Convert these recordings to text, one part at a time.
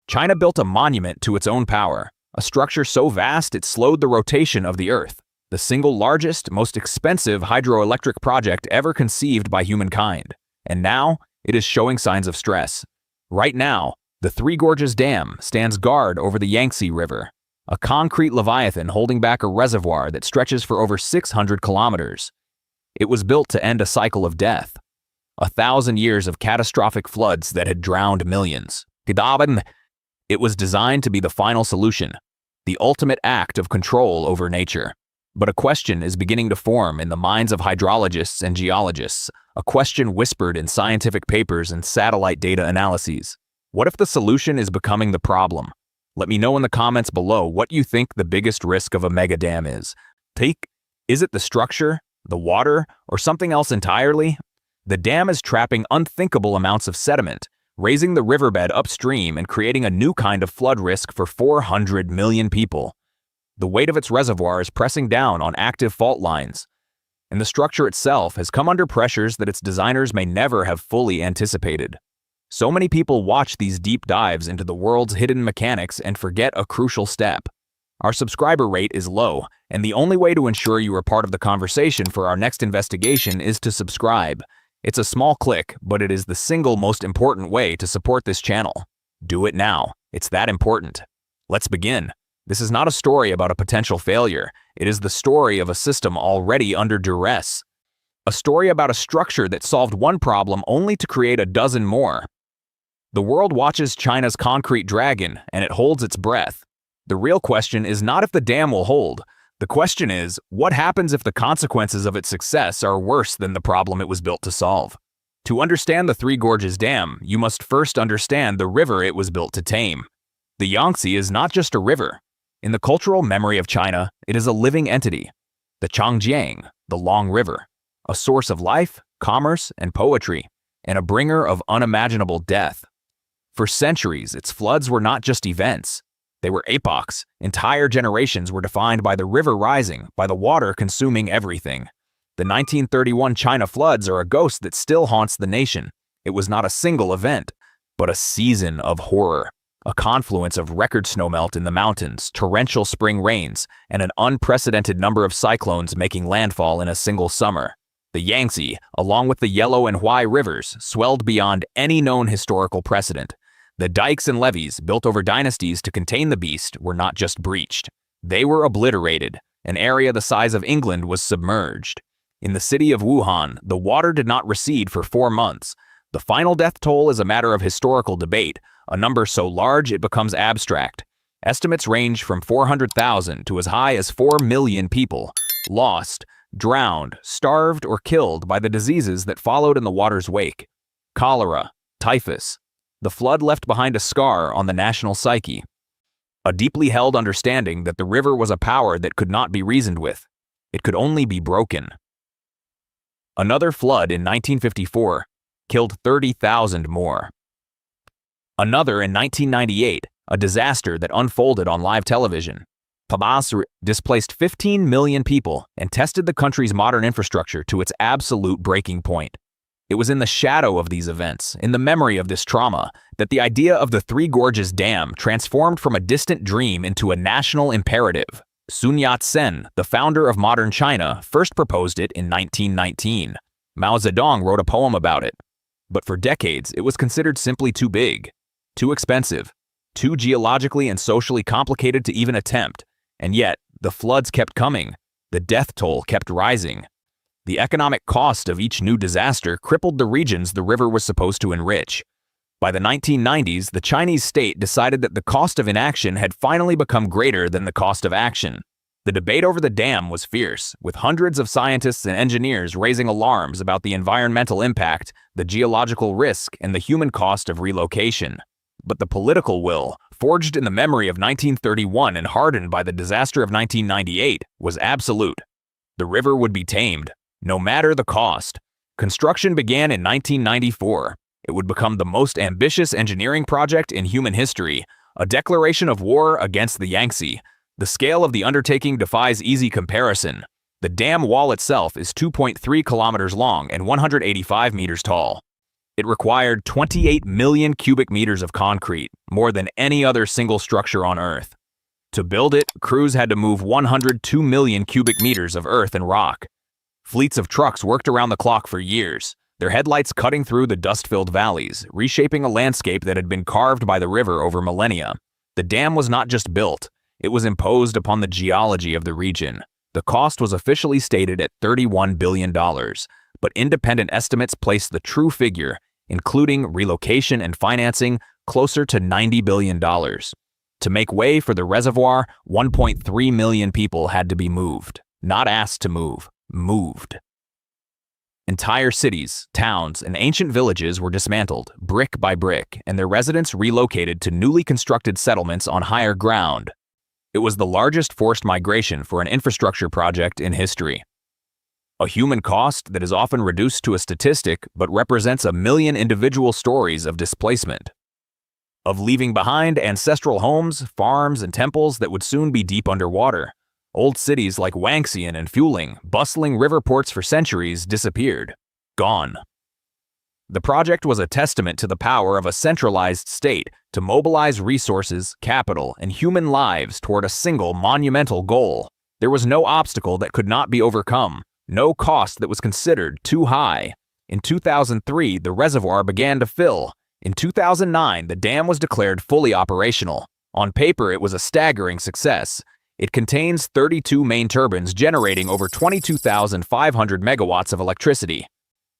China built a monument to its own power, a structure so vast it slowed the rotation of the Earth, the single largest, most expensive hydroelectric project ever conceived by humankind. And now, it is showing signs of stress. Right now, the Three Gorges Dam stands guard over the Yangtze River, a concrete leviathan holding back a reservoir that stretches for over 600 kilometers. It was built to end a cycle of death. 1,000 years of catastrophic floods that had drowned millions. It was designed to be the final solution, the ultimate act of control over nature. But a question is beginning to form in the minds of hydrologists and geologists, a question whispered in scientific papers and satellite data analyses. What if the solution is becoming the problem? Let me know in the comments below what you think the biggest risk of a mega dam is. Is it the structure, the water, or something else entirely? The dam is trapping unthinkable amounts of sediment, raising the riverbed upstream and creating a new kind of flood risk for 400 million people. The weight of its reservoir is pressing down on active fault lines, and the structure itself has come under pressures that its designers may never have fully anticipated. So many people watch these deep dives into the world's hidden mechanics and forget a crucial step. Our subscriber rate is low, and the only way to ensure you are part of the conversation for our next investigation is to subscribe. It's a small click, but it is the single most important way to support this channel. Do it now. It's that important. Let's begin. This is not a story about a potential failure. It is the story of a system already under duress. A story about a structure that solved one problem only to create a dozen more. The world watches China's concrete dragon, and it holds its breath. The real question is not if the dam will hold. The question is, what happens if the consequences of its success are worse than the problem it was built to solve? To understand the Three Gorges Dam, you must first understand the river it was built to tame. The Yangtze is not just a river. In the cultural memory of China, it is a living entity. The Changjiang, the Long River, a source of life, commerce, and poetry, and a bringer of unimaginable death. For centuries, its floods were not just events. They were epochs. Entire generations were defined by the river rising, by the water consuming everything. The 1931 China floods are a ghost that still haunts the nation. It was not a single event, but a season of horror. A confluence of record snowmelt in the mountains, torrential spring rains, and an unprecedented number of cyclones making landfall in a single summer. The Yangtze, along with the Yellow and Huai rivers, swelled beyond any known historical precedent. The dikes and levees, built over dynasties to contain the beast, were not just breached. They were obliterated. An area the size of England was submerged. In the city of Wuhan, the water did not recede for 4 months. The final death toll is a matter of historical debate, a number so large it becomes abstract. Estimates range from 400,000 to as high as 4 million people, lost, drowned, starved, or killed by the diseases that followed in the water's wake. Cholera, typhus. The flood left behind a scar on the national psyche. A deeply held understanding that the river was a power that could not be reasoned with. It could only be broken. Another flood in 1954 killed 30,000 more. Another in 1998, a disaster that unfolded on live television. Displaced 15 million people and tested the country's modern infrastructure to its absolute breaking point. It was in the shadow of these events, in the memory of this trauma, that the idea of the Three Gorges Dam transformed from a distant dream into a national imperative. Sun Yat-sen, the founder of modern China, first proposed it in 1919. Mao Zedong wrote a poem about it. But for decades, it was considered simply too big, too expensive, too geologically and socially complicated to even attempt. And yet, the floods kept coming. The death toll kept rising. The economic cost of each new disaster crippled the regions the river was supposed to enrich. By the 1990s, the Chinese state decided that the cost of inaction had finally become greater than the cost of action. The debate over the dam was fierce, with hundreds of scientists and engineers raising alarms about the environmental impact, the geological risk, and the human cost of relocation. But the political will, forged in the memory of 1931 and hardened by the disaster of 1998, was absolute. The river would be tamed, no matter the cost. Construction began in 1994. It would become the most ambitious engineering project in human history, a declaration of war against the Yangtze. The scale of the undertaking defies easy comparison. The dam wall itself is 2.3 kilometers long and 185 meters tall. It required 28 million cubic meters of concrete, more than any other single structure on Earth. To build it, crews had to move 102 million cubic meters of earth and rock. Fleets of trucks worked around the clock for years, their headlights cutting through the dust-filled valleys, reshaping a landscape that had been carved by the river over millennia. The dam was not just built, it was imposed upon the geology of the region. The cost was officially stated at $31 billion, but independent estimates placed the true figure, including relocation and financing, closer to $90 billion. To make way for the reservoir, 1.3 million people had to be moved. Not asked to move, moved. Entire cities, towns, and ancient villages were dismantled, brick by brick, and their residents relocated to newly constructed settlements on higher ground. It was the largest forced migration for an infrastructure project in history. A human cost that is often reduced to a statistic but represents a million individual stories of displacement. Of leaving behind ancestral homes, farms, and temples that would soon be deep underwater. Old cities like Wangxian and Fuling, bustling river ports for centuries, disappeared. Gone. The project was a testament to the power of a centralized state to mobilize resources, capital, and human lives toward a single monumental goal. There was no obstacle that could not be overcome, no cost that was considered too high. In 2003, the reservoir began to fill. In 2009, the dam was declared fully operational. On paper, it was a staggering success. It contains 32 main turbines generating over 22,500 megawatts of electricity.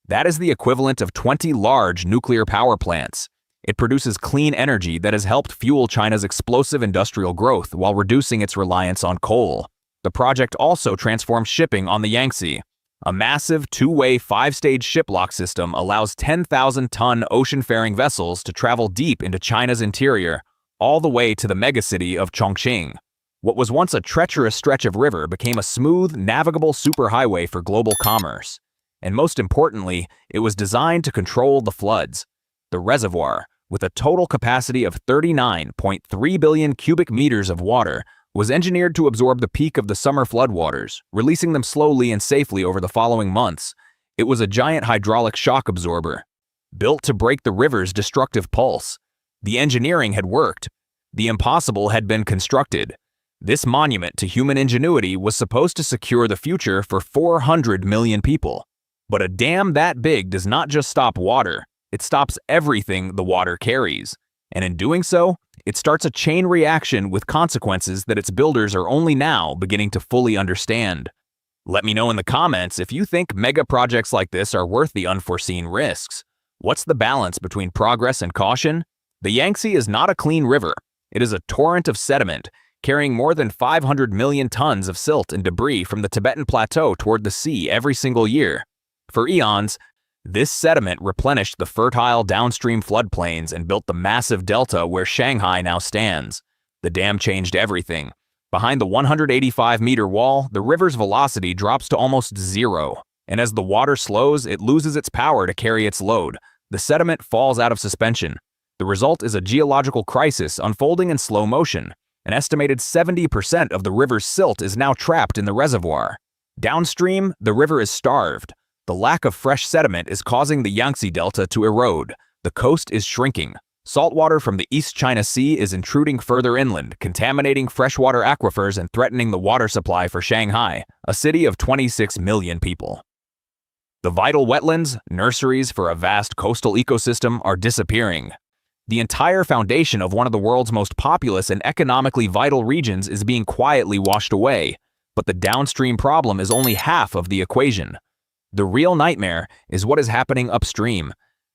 That is the equivalent of 20 large nuclear power plants. It produces clean energy that has helped fuel China's explosive industrial growth while reducing its reliance on coal. The project also transforms shipping on the Yangtze. A massive two-way, five-stage ship lock system allows 10,000-ton ocean-faring vessels to travel deep into China's interior, all the way to the megacity of Chongqing. What was once a treacherous stretch of river became a smooth, navigable superhighway for global commerce. And most importantly, it was designed to control the floods. The reservoir, with a total capacity of 39.3 billion cubic meters of water, was engineered to absorb the peak of the summer floodwaters, releasing them slowly and safely over the following months. It was a giant hydraulic shock absorber, built to break the river's destructive pulse. The engineering had worked. The impossible had been constructed. This monument to human ingenuity was supposed to secure the future for 400 million people. But a dam that big does not just stop water, it stops everything the water carries. And in doing so, it starts a chain reaction with consequences that its builders are only now beginning to fully understand. Let me know in the comments if you think mega projects like this are worth the unforeseen risks. What's the balance between progress and caution? The Yangtze is not a clean river. It is a torrent of sediment, carrying more than 500 million tons of silt and debris from the Tibetan Plateau toward the sea every single year. For eons, this sediment replenished the fertile downstream floodplains and built the massive delta where Shanghai now stands. The dam changed everything. Behind the 185-meter wall, the river's velocity drops to almost zero, and as the water slows, it loses its power to carry its load. The sediment falls out of suspension. The result is a geological crisis unfolding in slow motion. An estimated 70% of the river's silt is now trapped in the reservoir. Downstream, the river is starved. The lack of fresh sediment is causing the Yangtze Delta to erode. The coast is shrinking. Saltwater from the East China Sea is intruding further inland, contaminating freshwater aquifers and threatening the water supply for Shanghai, a city of 26 million people. The vital wetlands, nurseries for a vast coastal ecosystem, are disappearing. The entire foundation of one of the world's most populous and economically vital regions is being quietly washed away, but the downstream problem is only half of the equation. The real nightmare is what is happening upstream.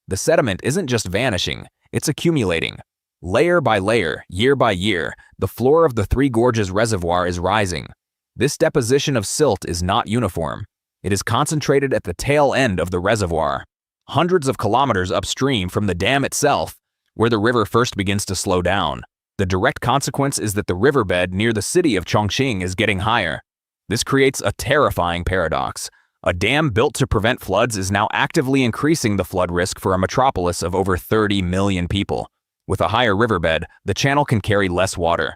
The sediment isn't just vanishing, it's accumulating. Layer by layer, year by year, the floor of the Three Gorges Reservoir is rising. This deposition of silt is not uniform. It is concentrated at the tail end of the reservoir, hundreds of kilometers upstream from the dam itself, where the river first begins to slow down. The direct consequence is that the riverbed near the city of Chongqing is getting higher. This creates a terrifying paradox. A dam built to prevent floods is now actively increasing the flood risk for a metropolis of over 30 million people. With a higher riverbed, the channel can carry less water.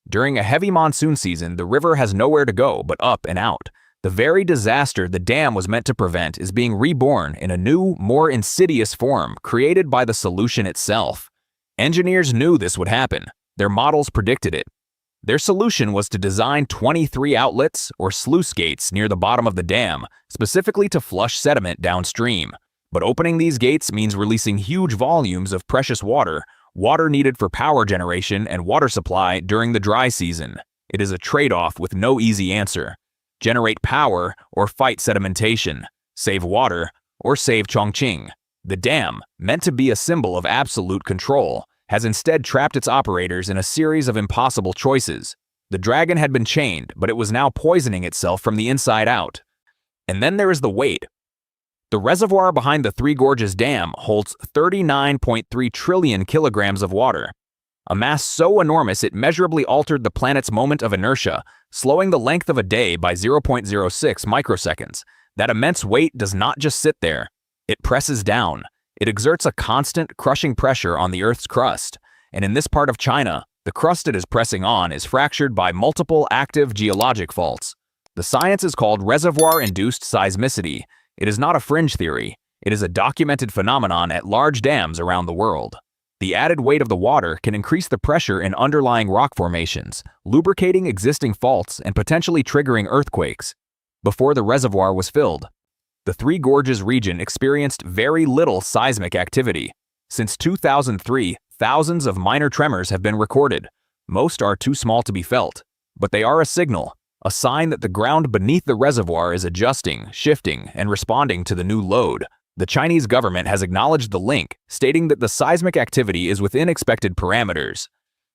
During a heavy monsoon season, the river has nowhere to go but up and out. The very disaster the dam was meant to prevent is being reborn in a new, more insidious form created by the solution itself. Engineers knew this would happen. Their models predicted it. Their solution was to design 23 outlets or sluice gates near the bottom of the dam, specifically to flush sediment downstream. But opening these gates means releasing huge volumes of precious water, water needed for power generation and water supply during the dry season. It is a trade-off with no easy answer. Generate power or fight sedimentation, save water or save Chongqing. The dam, meant to be a symbol of absolute control, has instead trapped its operators in a series of impossible choices. The dragon had been chained, but it was now poisoning itself from the inside out. And then there is the weight. The reservoir behind the Three Gorges Dam holds 39.3 trillion kilograms of water, a mass so enormous it measurably altered the planet's moment of inertia, slowing the length of a day by 0.06 microseconds. That immense weight does not just sit there. It presses down. It exerts a constant, crushing pressure on the Earth's crust. And in this part of China, the crust it is pressing on is fractured by multiple active geologic faults. The science is called reservoir-induced seismicity. It is not a fringe theory. It is a documented phenomenon at large dams around the world. The added weight of the water can increase the pressure in underlying rock formations, lubricating existing faults and potentially triggering earthquakes. Before the reservoir was filled, the Three Gorges region experienced very little seismic activity. Since 2003, thousands of minor tremors have been recorded. Most are too small to be felt, but they are a signal, a sign that the ground beneath the reservoir is adjusting, shifting, and responding to the new load. The Chinese government has acknowledged the link, stating that the seismic activity is within expected parameters.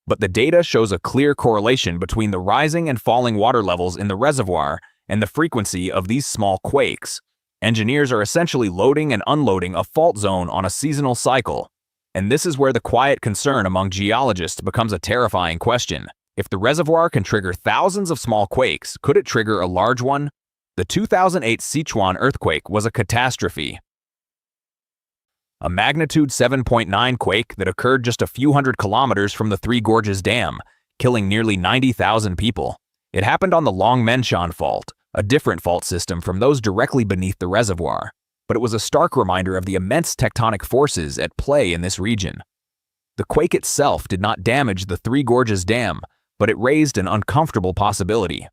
But the data shows a clear correlation between the rising and falling water levels in the reservoir and the frequency of these small quakes. Engineers are essentially loading and unloading a fault zone on a seasonal cycle. And this is where the quiet concern among geologists becomes a terrifying question. If the reservoir can trigger thousands of small quakes, could it trigger a large one? The 2008 Sichuan earthquake was a catastrophe. A magnitude 7.9 quake that occurred just a few hundred kilometers from the Three Gorges Dam, killing nearly 90,000 people. It happened on the Longmenshan Fault, a different fault system from those directly beneath the reservoir. But it was a stark reminder of the immense tectonic forces at play in this region. The quake itself did not damage the Three Gorges Dam, but it raised an uncomfortable possibility.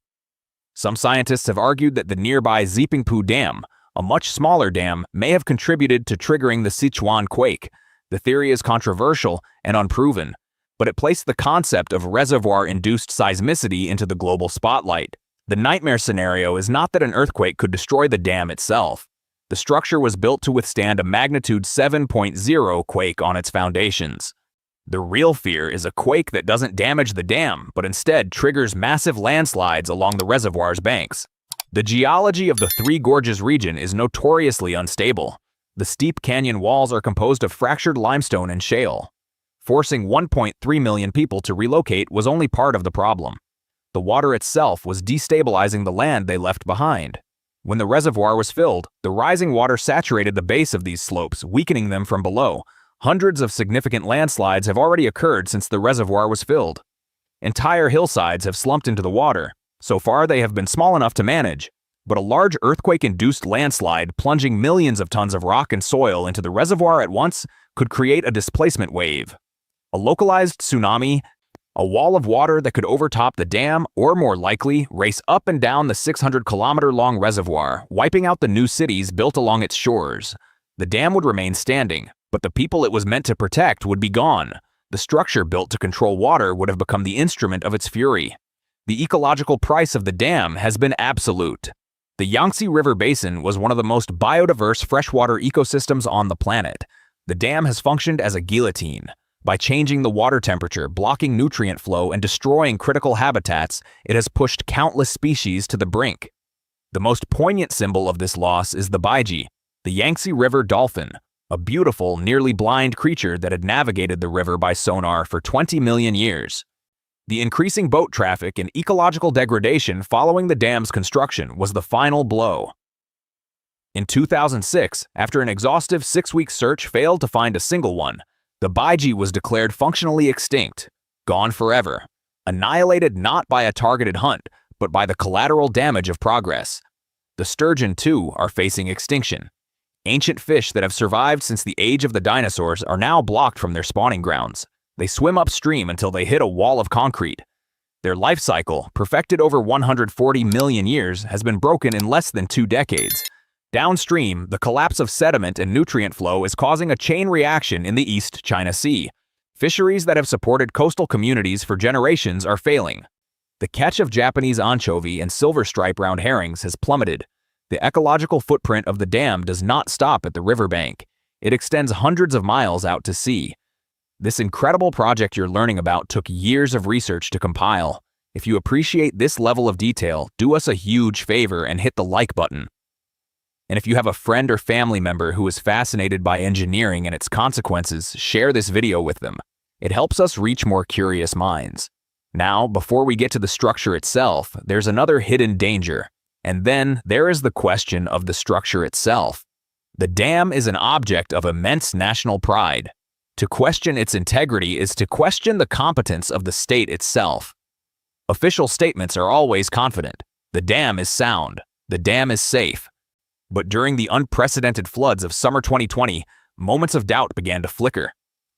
Some scientists have argued that the nearby Zipingpu Dam, a much smaller dam, may have contributed to triggering the Sichuan quake. The theory is controversial and unproven, but it placed the concept of reservoir-induced seismicity into the global spotlight. The nightmare scenario is not that an earthquake could destroy the dam itself. The structure was built to withstand a magnitude 7.0 quake on its foundations. The real fear is a quake that doesn't damage the dam, but instead triggers massive landslides along the reservoir's banks. The geology of the Three Gorges region is notoriously unstable. The steep canyon walls are composed of fractured limestone and shale. Forcing 1.3 million people to relocate was only part of the problem. The water itself was destabilizing the land they left behind. When the reservoir was filled, the rising water saturated the base of these slopes, weakening them from below. Hundreds of significant landslides have already occurred since the reservoir was filled. Entire hillsides have slumped into the water. So far, they have been small enough to manage, but a large earthquake-induced landslide plunging millions of tons of rock and soil into the reservoir at once could create a displacement wave. A localized tsunami, a wall of water that could overtop the dam, or more likely, race up and down the 600-kilometer-long reservoir, wiping out the new cities built along its shores. The dam would remain standing, but the people it was meant to protect would be gone. The structure built to control water would have become the instrument of its fury. The ecological price of the dam has been absolute. The Yangtze River Basin was one of the most biodiverse freshwater ecosystems on the planet. The dam has functioned as a guillotine. By changing the water temperature, blocking nutrient flow, and destroying critical habitats, it has pushed countless species to the brink. The most poignant symbol of this loss is the baiji, the Yangtze River dolphin, a beautiful, nearly blind creature that had navigated the river by sonar for 20 million years. The increasing boat traffic and ecological degradation following the dam's construction was the final blow. In 2006, after an exhaustive 6-week search failed to find a single one, the baiji was declared functionally extinct, gone forever, annihilated not by a targeted hunt, but by the collateral damage of progress. The sturgeon, too, are facing extinction. Ancient fish that have survived since the age of the dinosaurs are now blocked from their spawning grounds. They swim upstream until they hit a wall of concrete. Their life cycle, perfected over 140 million years, has been broken in less than 2 decades. Downstream, the collapse of sediment and nutrient flow is causing a chain reaction in the East China Sea. Fisheries that have supported coastal communities for generations are failing. The catch of Japanese anchovy and silver stripe round herrings has plummeted. The ecological footprint of the dam does not stop at the riverbank. It extends hundreds of miles out to sea. This incredible project you're learning about took years of research to compile. If you appreciate this level of detail, do us a huge favor and hit the like button. And if you have a friend or family member who is fascinated by engineering and its consequences, share this video with them. It helps us reach more curious minds. Now, before we get to the structure itself, there's another hidden danger. And then there is the question of the structure itself. The dam is an object of immense national pride. To question its integrity is to question the competence of the state itself. Official statements are always confident. The dam is sound. The dam is safe. But during the unprecedented floods of summer 2020, moments of doubt began to flicker.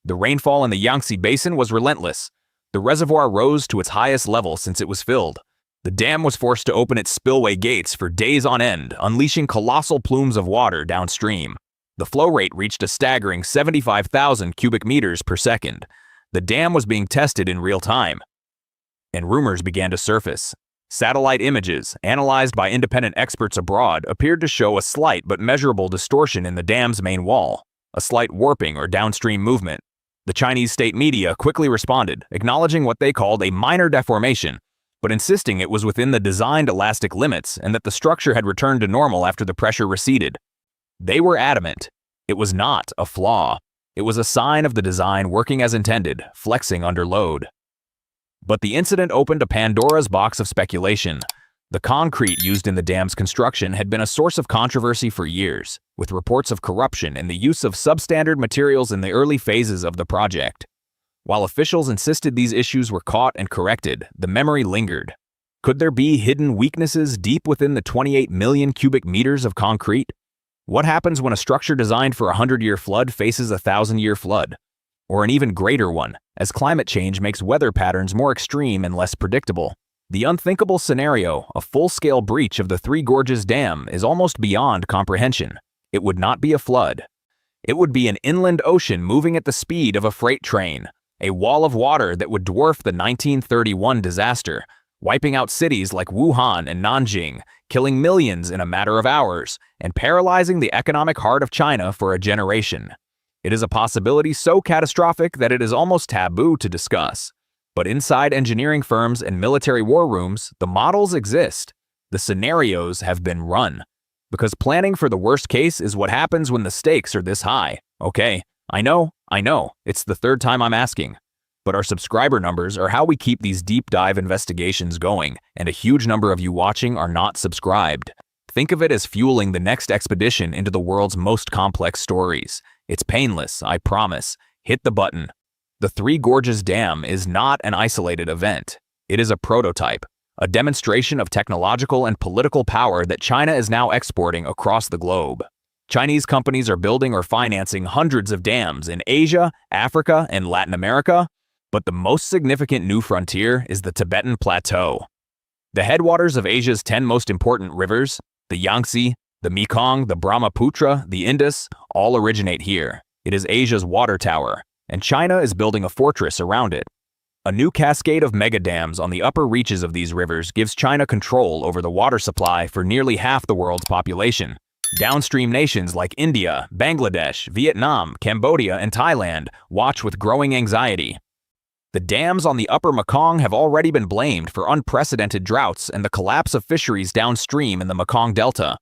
The rainfall in the Yangtze Basin was relentless. The reservoir rose to its highest level since it was filled. The dam was forced to open its spillway gates for days on end, unleashing colossal plumes of water downstream. The flow rate reached a staggering 75,000 cubic meters per second. The dam was being tested in real time. And rumors began to surface. Satellite images, analyzed by independent experts abroad, appeared to show a slight but measurable distortion in the dam's main wall, a slight warping or downstream movement. The Chinese state media quickly responded, acknowledging what they called a minor deformation, but insisting it was within the designed elastic limits and that the structure had returned to normal after the pressure receded. They were adamant. It was not a flaw. It was a sign of the design working as intended, flexing under load. But the incident opened a Pandora's box of speculation. The concrete used in the dam's construction had been a source of controversy for years, with reports of corruption and the use of substandard materials in the early phases of the project. While officials insisted these issues were caught and corrected, the memory lingered. Could there be hidden weaknesses deep within the 28 million cubic meters of concrete? What happens when a structure designed for a 100-year flood faces a 1,000-year flood? Or an even greater one, as climate change makes weather patterns more extreme and less predictable? The unthinkable scenario, a full-scale breach of the Three Gorges Dam, is almost beyond comprehension. It would not be a flood. It would be an inland ocean moving at the speed of a freight train, a wall of water that would dwarf the 1931 disaster, wiping out cities like Wuhan and Nanjing, killing millions in a matter of hours, and paralyzing the economic heart of China for a generation. It is a possibility so catastrophic that it is almost taboo to discuss. But inside engineering firms and military war rooms, the models exist. The scenarios have been run. Because planning for the worst case is what happens when the stakes are this high. Okay, I know, it's the third time I'm asking. But our subscriber numbers are how we keep these deep dive investigations going, and a huge number of you watching are not subscribed. Think of it as fueling the next expedition into the world's most complex stories. It's painless, I promise. Hit the button. The Three Gorges Dam is not an isolated event. It is a prototype, a demonstration of technological and political power that China is now exporting across the globe. Chinese companies are building or financing hundreds of dams in Asia, Africa, and Latin America, but the most significant new frontier is the Tibetan Plateau. The headwaters of Asia's 10 most important rivers, the Yangtze, the Mekong, the Brahmaputra, the Indus, all originate here. It is Asia's water tower, and China is building a fortress around it. A new cascade of megadams on the upper reaches of these rivers gives China control over the water supply for nearly half the world's population. Downstream nations like India, Bangladesh, Vietnam, Cambodia, and Thailand watch with growing anxiety. The dams on the upper Mekong have already been blamed for unprecedented droughts and the collapse of fisheries downstream in the Mekong Delta.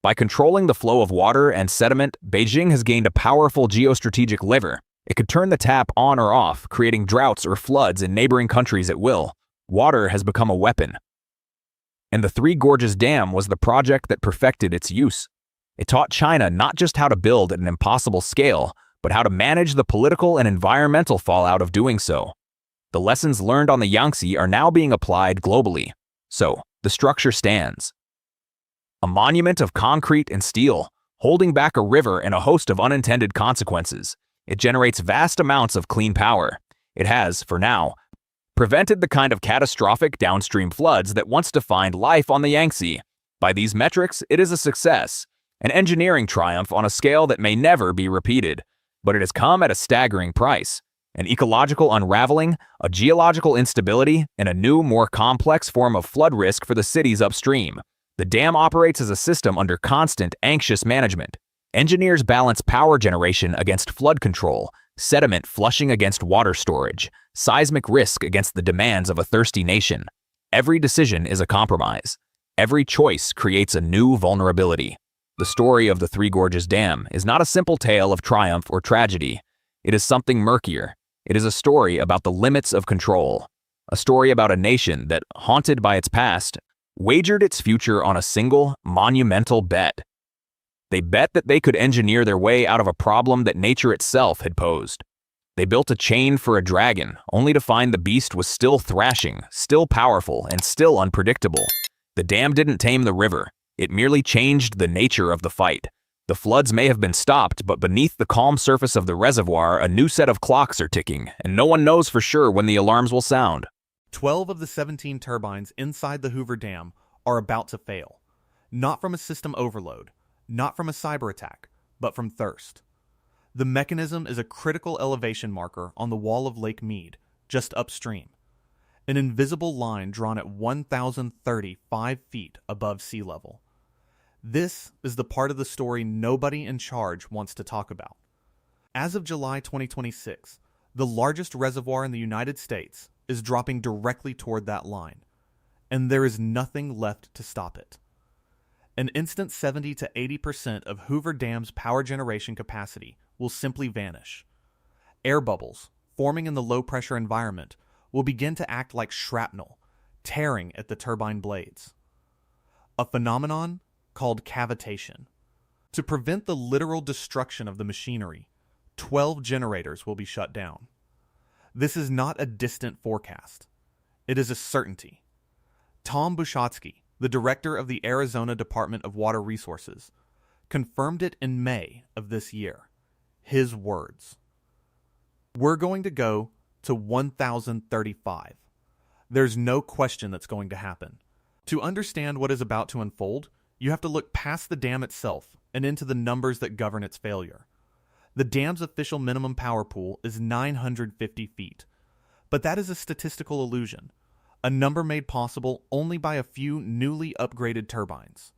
By controlling the flow of water and sediment, Beijing has gained a powerful geostrategic lever. It could turn the tap on or off, creating droughts or floods in neighboring countries at will. Water has become a weapon. And the Three Gorges Dam was the project that perfected its use. It taught China not just how to build at an impossible scale, but how to manage the political and environmental fallout of doing so. The lessons learned on the Yangtze are now being applied globally. So, the structure stands. a monument of concrete and steel, holding back a river and a host of unintended consequences. It generates vast amounts of clean power. It has, for now, prevented the kind of catastrophic downstream floods that once defined life on the Yangtze. By these metrics, it is a success, an engineering triumph on a scale that may never be repeated. But it has come at a staggering price: an ecological unraveling, a geological instability, and a new, more complex form of flood risk for the cities upstream. The dam operates as a system under constant, anxious management. Engineers balance power generation against flood control, sediment flushing against water storage, seismic risk against the demands of a thirsty nation. Every decision is a compromise. Every choice creates a new vulnerability. The story of the Three Gorges Dam is not a simple tale of triumph or tragedy. It is something murkier. It is a story about the limits of control. A story about a nation that, haunted by its past, wagered its future on a single, monumental bet. They bet that they could engineer their way out of a problem that nature itself had posed. They built a chain for a dragon, only to find the beast was still thrashing, still powerful, and still unpredictable. The dam didn't tame the river. It merely changed the nature of the fight. The floods may have been stopped, but beneath the calm surface of the reservoir, a new set of clocks are ticking, and no one knows for sure when the alarms will sound. 12 of the 17 turbines inside the Hoover Dam are about to fail. Not from a system overload, not from a cyber attack, but from thirst. The mechanism is a critical elevation marker on the wall of Lake Mead, just upstream. An invisible line drawn at 1,035 feet above sea level. This is the part of the story nobody in charge wants to talk about. As of July 2026, the largest reservoir in the United States is dropping directly toward that line, and there is nothing left to stop it. An instant 70 to 80% of Hoover Dam's power generation capacity will simply vanish. Air bubbles, forming in the low-pressure environment, will begin to act like shrapnel, tearing at the turbine blades. A phenomenon called cavitation. To prevent the literal destruction of the machinery, 12 generators will be shut down. This is not a distant forecast. It is a certainty. Tom Bushotsky, the director of the Arizona Department of Water Resources, confirmed it in May of this year. His words: "We're going to go to 1,035. There's no question that's going to happen. To understand what is about to unfold, you have to look past the dam itself and into the numbers that govern its failure. The dam's official minimum power pool is 950 feet, but that is a statistical illusion, a number made possible only by a few newly upgraded turbines.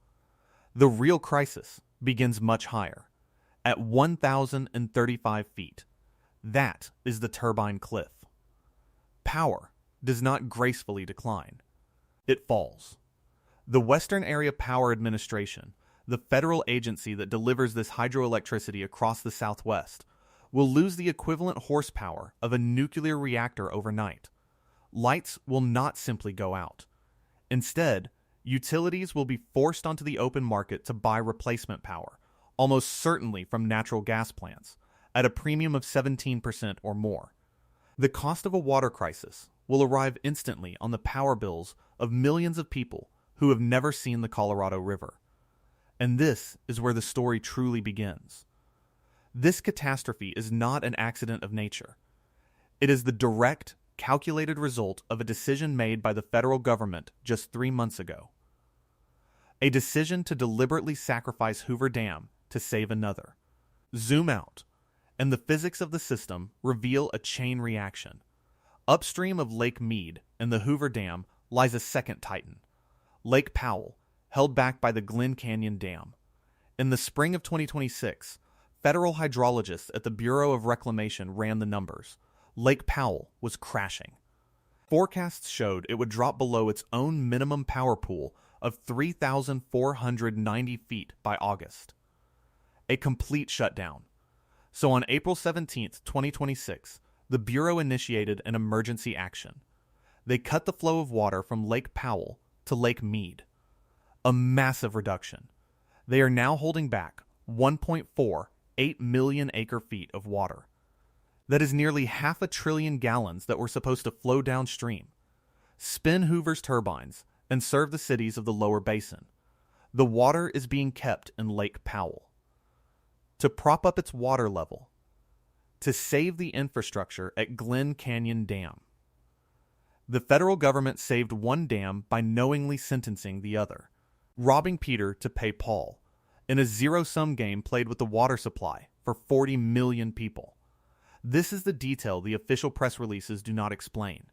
The real crisis begins much higher, at 1,035 feet. That is the turbine cliff. Power does not gracefully decline. It falls. The Western Area Power Administration, the federal agency that delivers this hydroelectricity across the Southwest, will lose the equivalent horsepower of a nuclear reactor overnight. Lights will not simply go out. Instead, utilities will be forced onto the open market to buy replacement power, almost certainly from natural gas plants, at a premium of 17% or more. The cost of a water crisis will arrive instantly on the power bills of millions of people who have never seen the Colorado River. And this is where the story truly begins. This catastrophe is not an accident of nature. It is the direct, calculated result of a decision made by the federal government just 3 months ago. A decision to deliberately sacrifice Hoover Dam to save another. Zoom out, and the physics of the system reveal a chain reaction. Upstream of Lake Mead and the Hoover Dam lies a second titan, Lake Powell, held back by the Glen Canyon Dam. In the spring of 2026, federal hydrologists at the Bureau of Reclamation ran the numbers. Lake Powell was crashing. Forecasts showed it would drop below its own minimum power pool of 3,490 feet by August. A complete shutdown. So on April 17, 2026, the Bureau initiated an emergency action. They cut the flow of water from Lake Powell to Lake Mead. A massive reduction. They are now holding back 1.48 million acre-feet of water. That is nearly 500 billion gallons that were supposed to flow downstream, spin Hoover's turbines, and serve the cities of the lower basin. The water is being kept in Lake Powell. To prop up its water level, to save the infrastructure at Glen Canyon Dam. The federal government saved one dam by knowingly sentencing the other, robbing Peter to pay Paul, in a zero-sum game played with the water supply for 40 million people. This is the detail the official press releases do not explain.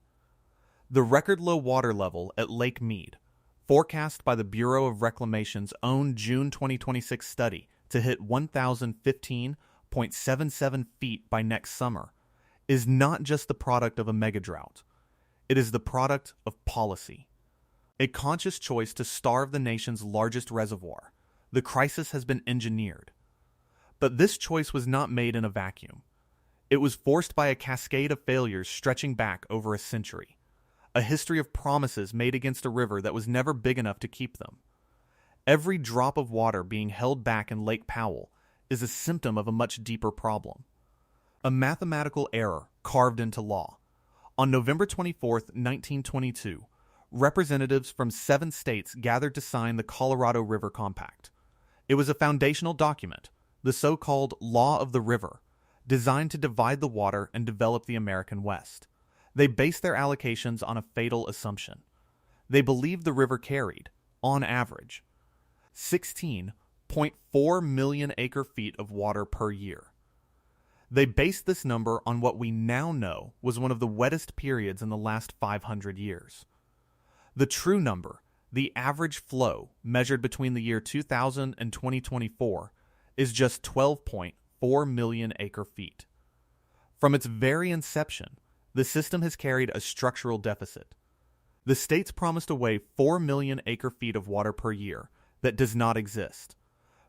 The record low water level at Lake Mead, forecast by the Bureau of Reclamation's own June 2026 study to hit 1,015.77 feet by next summer, is not just the product of a megadrought. It is the product of policy. A conscious choice to starve the nation's largest reservoir. The crisis has been engineered. But this choice was not made in a vacuum. It was forced by a cascade of failures stretching back over a century. A history of promises made against a river that was never big enough to keep them. Every drop of water being held back in Lake Powell is a symptom of a much deeper problem. A mathematical error carved into law. On November 24, 1922, representatives from 7 states gathered to sign the Colorado River Compact. It was a foundational document, the so-called Law of the River, designed to divide the water and develop the American West. They based their allocations on a fatal assumption. They believed the river carried, on average, 16.4 million acre-feet of water per year. They based this number on what we now know was one of the wettest periods in the last 500 years. The true number, the average flow measured between the year 2000 and 2024, is just 12.4 million acre-feet. From its very inception, the system has carried a structural deficit. The states promised away 4 million acre-feet of water per year that does not exist.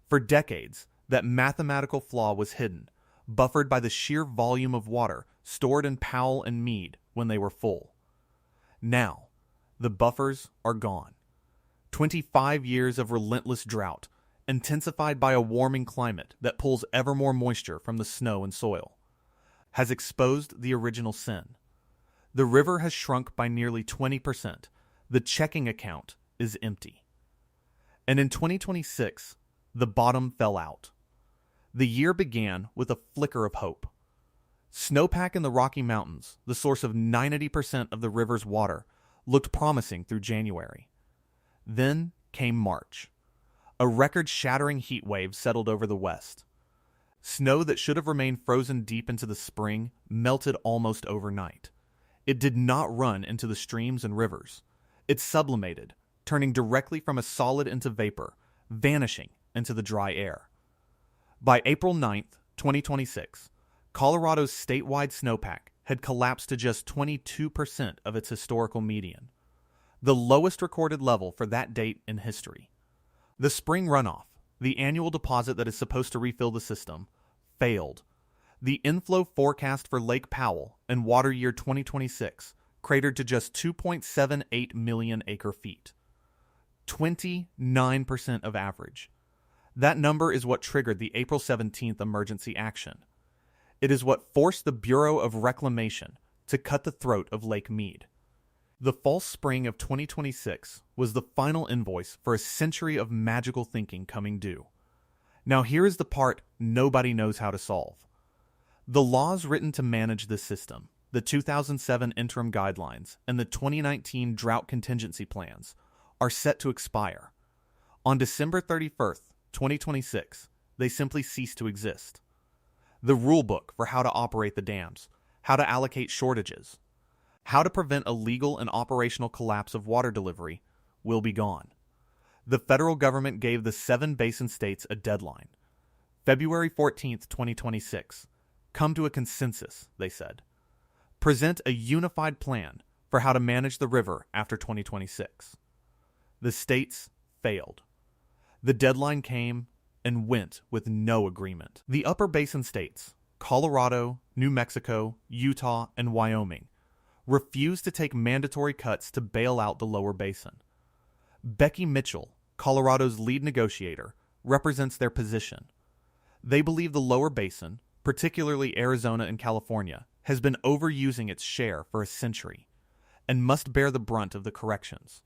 For decades, that mathematical flaw was hidden, buffered by the sheer volume of water stored in Powell and Mead when they were full. Now, the buffers are gone. 25 years of relentless drought, intensified by a warming climate that pulls ever more moisture from the snow and soil, has exposed the original sin. The river has shrunk by nearly 20%. The checking account is empty. And in 2026, the bottom fell out. The year began with a flicker of hope. Snowpack in the Rocky Mountains, the source of 90% of the river's water, looked promising through January. Then came March. A record-shattering heat wave settled over the West. Snow that should have remained frozen deep into the spring melted almost overnight. It did not run into the streams and rivers. It sublimated, turning directly from a solid into vapor, vanishing into the dry air. By April 9th, 2026, Colorado's statewide snowpack had collapsed to just 22% of its historical median, the lowest recorded level for that date in history. The spring runoff, the annual deposit that is supposed to refill the system, failed. The inflow forecast for Lake Powell and water year 2026 cratered to just 2.78 million acre-feet. 29% of average. That number is what triggered the April 17th emergency action. It is what forced the Bureau of Reclamation to cut the throat of Lake Mead. The false spring of 2026 was the final invoice for a century of magical thinking coming due. Now here is the part nobody knows how to solve. The laws written to manage this system, the 2007 interim guidelines, and the 2019 drought contingency plans, are set to expire. On December 31st, 2026, they simply cease to exist. The rulebook for how to operate the dams, how to allocate shortages, how to prevent a legal and operational collapse of water delivery will be gone. The federal government gave the 7 basin states a deadline. February 14th, 2026. Come to a consensus, they said. Present a unified plan for how to manage the river after 2026. The states failed. The deadline came and went with no agreement. The upper basin states, Colorado, New Mexico, Utah, and Wyoming, refused to take mandatory cuts to bail out the lower basin. Becky Mitchell, Colorado's lead negotiator, represents their position. They believe the lower basin, particularly Arizona and California, has been overusing its share for a century and must bear the brunt of the corrections.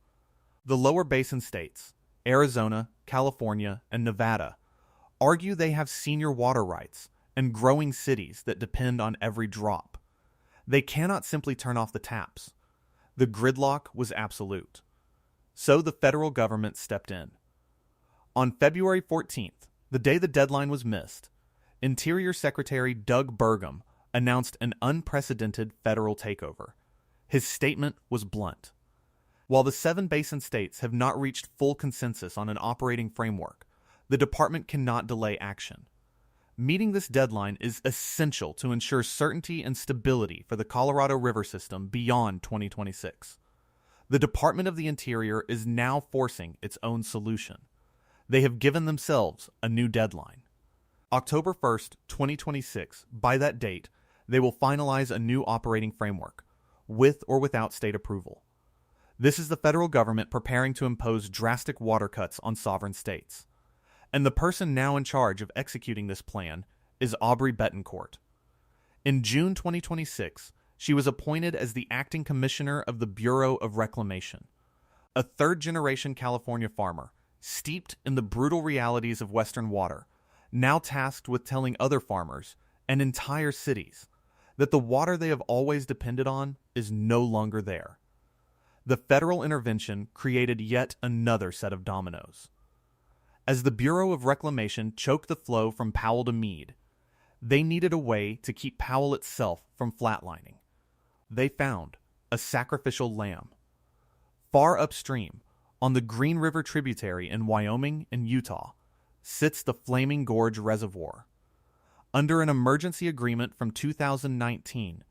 The lower basin states, Arizona, California, and Nevada, argue they have senior water rights and growing cities that depend on every drop. They cannot simply turn off the taps. The gridlock was absolute. So the federal government stepped in. On February 14th, the day the deadline was missed, Interior Secretary Doug Burgum announced an unprecedented federal takeover. His statement was blunt. While the 7 basin states have not reached full consensus on an operating framework, the department cannot delay action. Meeting this deadline is essential to ensure certainty and stability for the Colorado River system beyond 2026. The Department of the Interior is now forcing its own solution. They have given themselves a new deadline. October 1st, 2026, by that date, they will finalize a new operating framework, with or without state approval. This is the federal government preparing to impose drastic water cuts on sovereign states. And the person now in charge of executing this plan is Aubrey Betancourt. In June 2026, she was appointed as the acting commissioner of the Bureau of Reclamation, a third-generation California farmer, steeped in the brutal realities of Western water, now tasked with telling other farmers and entire cities that the water they have always depended on is no longer there. The federal intervention created yet another set of dominoes. As the Bureau of Reclamation choked the flow from Powell to Mead, they needed a way to keep Powell itself from flatlining. They found a sacrificial lamb. Far upstream, on the Green River tributary in Wyoming and Utah, sits the Flaming Gorge Reservoir. Under an emergency agreement from 2019,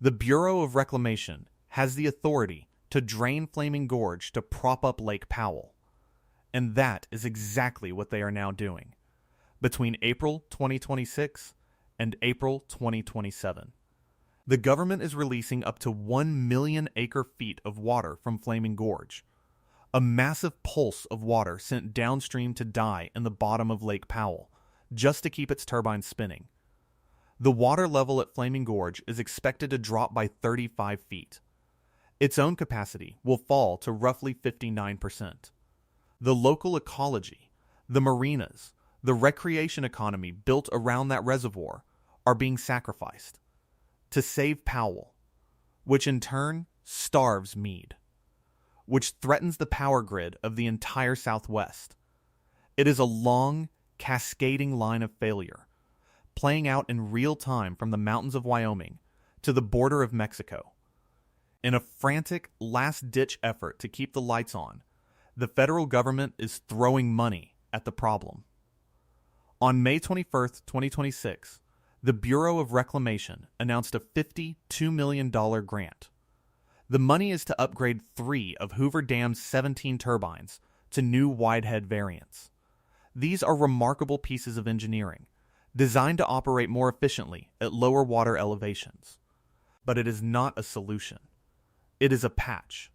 the Bureau of Reclamation has the authority to drain Flaming Gorge to prop up Lake Powell. And that is exactly what they are now doing, between April 2026 and April 2027. The government is releasing up to 1 million acre-feet of water from Flaming Gorge, a massive pulse of water sent downstream to die in the bottom of Lake Powell, just to keep its turbines spinning. The water level at Flaming Gorge is expected to drop by 35 feet. Its own capacity will fall to roughly 59%. The local ecology, the marinas, the recreation economy built around that reservoir are being sacrificed to save Powell, which in turn starves Mead, which threatens the power grid of the entire Southwest. It is a long, cascading line of failure, playing out in real time from the mountains of Wyoming to the border of Mexico. In a frantic, last-ditch effort to keep the lights on, the federal government is throwing money at the problem. On May 21st, 2026, the Bureau of Reclamation announced a $52 million grant. The money is to upgrade 3 of Hoover Dam's 17 turbines to new wide-head variants. These are remarkable pieces of engineering, designed to operate more efficiently at lower water elevations. But it is not a solution. It is a patch.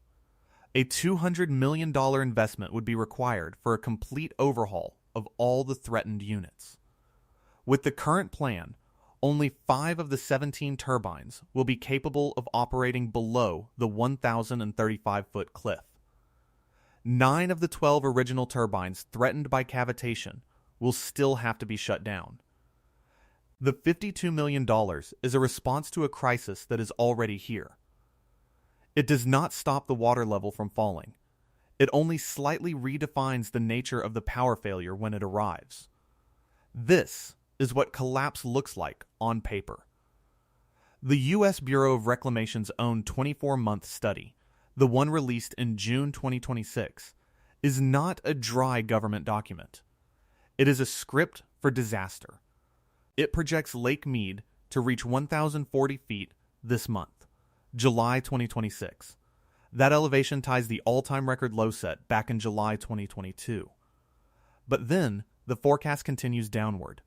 A $200 million investment would be required for a complete overhaul of all the threatened units. With the current plan, only 5 of the 17 turbines will be capable of operating below the 1,035-foot cliff. 9 of the 12 original turbines threatened by cavitation will still have to be shut down. The $52 million is a response to a crisis that is already here. It does not stop the water level from falling. It only slightly redefines the nature of the power failure when it arrives. This is what collapse looks like on paper. The U.S. Bureau of Reclamation's own 24-month study, the one released in June 2026, is not a dry government document. It is a script for disaster. It projects Lake Mead to reach 1,040 feet this month, July 2026. That elevation ties the all-time record low set back in July 2022. But then, the forecast continues downward.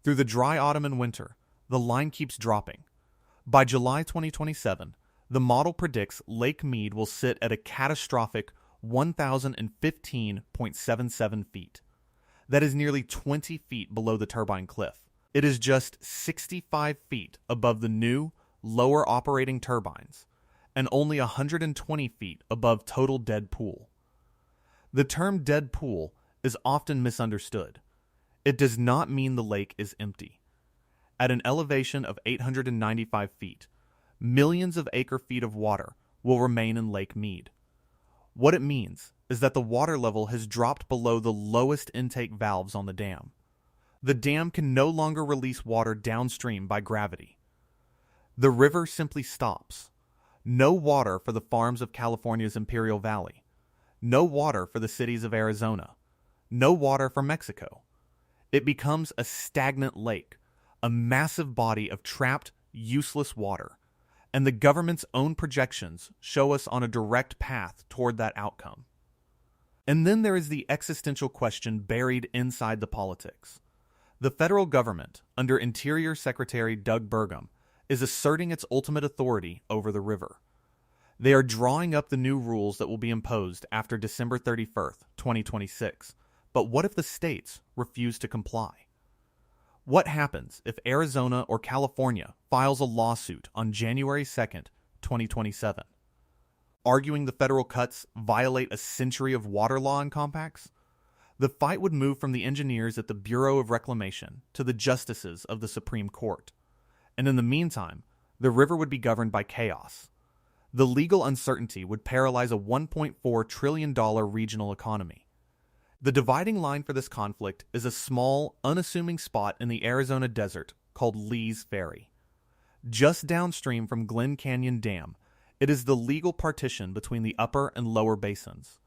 Through the dry autumn and winter, the line keeps dropping. By July 2027, the model predicts Lake Mead will sit at a catastrophic 1,015.77 feet. That is nearly 20 feet below the turbine cliff. It is just 65 feet above the new, lower operating turbines, and only 120 feet above total dead pool. The term dead pool is often misunderstood. It does not mean the lake is empty. At an elevation of 895 feet, millions of acre-feet of water will remain in Lake Mead. What it means is that the water level has dropped below the lowest intake valves on the dam. The dam can no longer release water downstream by gravity. The river simply stops. No water for the farms of California's Imperial Valley. No water for the cities of Arizona. No water for Mexico. It becomes a stagnant lake, a massive body of trapped, useless water, and the government's own projections show us on a direct path toward that outcome. And then there is the existential question buried inside the politics. The federal government, under Interior Secretary Doug Burgum, is asserting its ultimate authority over the river. They are drawing up the new rules that will be imposed after December 31st, 2026. But what if the states refuse to comply? What happens if Arizona or California files a lawsuit on January 2nd, 2027? Arguing the federal cuts violate a century of water law and compacts? The fight would move from the engineers at the Bureau of Reclamation to the justices of the Supreme Court. And in the meantime, the river would be governed by chaos. The legal uncertainty would paralyze a $1.4 trillion regional economy. The dividing line for this conflict is a small, unassuming spot in the Arizona desert called Lee's Ferry. Just downstream from Glen Canyon Dam, it is the legal partition between the upper and lower basins.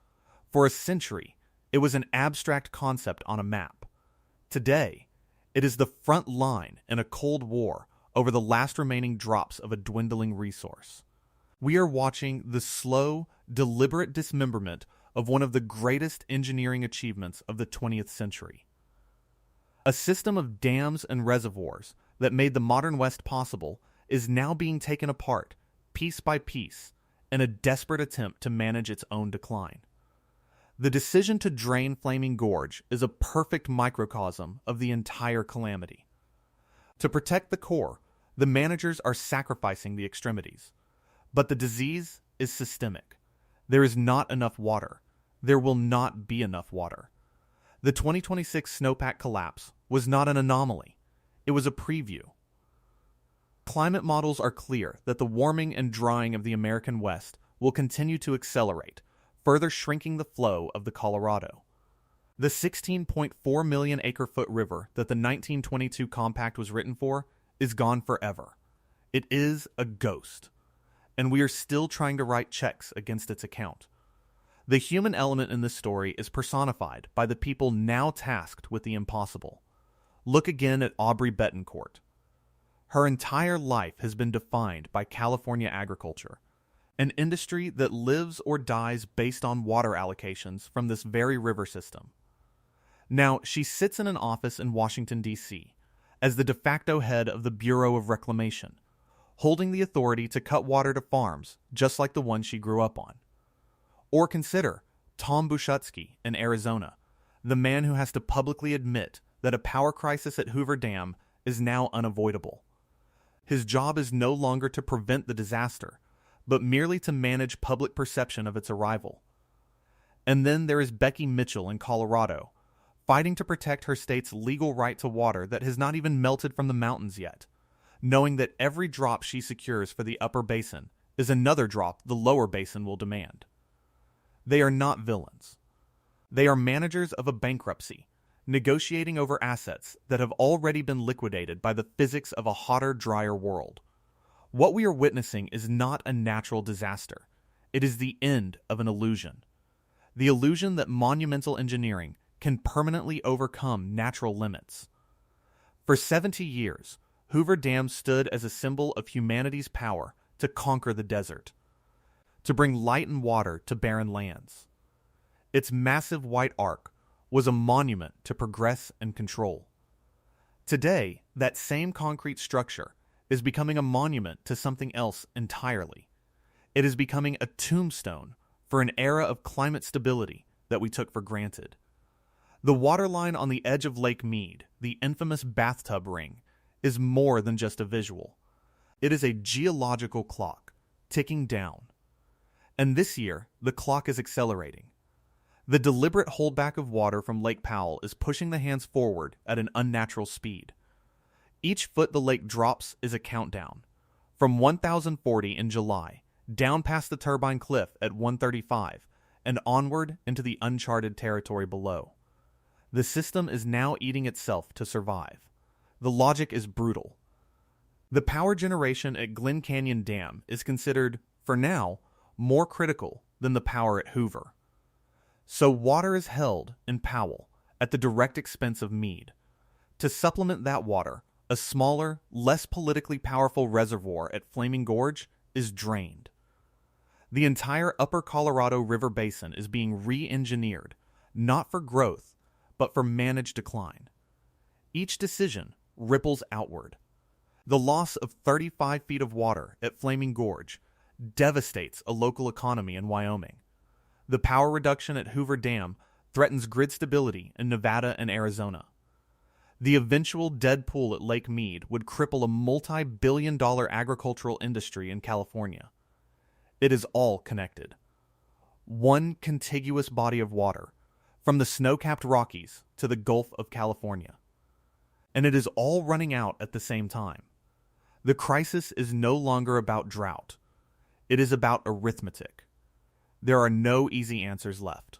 For a century, it was an abstract concept on a map. Today, it is the front line in a cold war over the last remaining drops of a dwindling resource. We are watching the slow, deliberate dismemberment of one of the greatest engineering achievements of the 20th century. A system of dams and reservoirs that made the modern West possible is now being taken apart, piece by piece, in a desperate attempt to manage its own decline. The decision to drain Flaming Gorge is a perfect microcosm of the entire calamity. To protect the core, the managers are sacrificing the extremities. But the disease is systemic. There is not enough water. There will not be enough water. The 2026 snowpack collapse was not an anomaly. It was a preview. Climate models are clear that the warming and drying of the American West will continue to accelerate, further shrinking the flow of the Colorado. The 16.4 million acre-foot river that the 1922 compact was written for is gone forever. It is a ghost, and we are still trying to write checks against its account. The human element in this story is personified by the people now tasked with the impossible. Look again at Aubrey Betancourt. Her entire life has been defined by California agriculture, an industry that lives or dies based on water allocations from this very river system. Now, she sits in an office in Washington, D.C., as the de facto head of the Bureau of Reclamation, holding the authority to cut water to farms just like the one she grew up on. Or consider Tom Bushutsky in Arizona, the man who has to publicly admit that a power crisis at Hoover Dam is now unavoidable. His job is no longer to prevent the disaster, but merely to manage public perception of its arrival. And then there is Becky Mitchell in Colorado, fighting to protect her state's legal right to water that has not even melted from the mountains yet, knowing that every drop she secures for the upper basin is another drop the lower basin will demand. They are not villains. They are managers of a bankruptcy, negotiating over assets that have already been liquidated by the physics of a hotter, drier world. What we are witnessing is not a natural disaster. It is the end of an illusion. The illusion that monumental engineering can permanently overcome natural limits. For 70 years, Hoover Dam stood as a symbol of humanity's power to conquer the desert, to bring light and water to barren lands. Its massive white arc was a monument to progress and control. Today, that same concrete structure is becoming a monument to something else entirely. It is becoming a tombstone for an era of climate stability that we took for granted. The waterline on the edge of Lake Mead, the infamous bathtub ring, is more than just a visual. It is a geological clock, ticking down. And this year, the clock is accelerating. The deliberate holdback of water from Lake Powell is pushing the hands forward at an unnatural speed. Each foot the lake drops is a countdown. From 1040 in July, down past the turbine cliff at 135, and onward into the uncharted territory below. The system is now eating itself to survive. The logic is brutal. The power generation at Glen Canyon Dam is considered, for now, more critical than the power at Hoover. So water is held in Powell at the direct expense of Mead. To supplement that water, a smaller, less politically powerful reservoir at Flaming Gorge is drained. The entire upper Colorado River basin is being re-engineered, not for growth, but for managed decline. Each decision ripples outward. The loss of 35 feet of water at Flaming Gorge devastates a local economy in Wyoming. The power reduction at Hoover Dam threatens grid stability in Nevada and Arizona. The eventual dead pool at Lake Mead would cripple a multi-billion-dollar agricultural industry in California. It is all connected. One contiguous body of water, from the snow-capped Rockies to the Gulf of California. And it is all running out at the same time. The crisis is no longer about drought. It is about arithmetic. There are no easy answers left.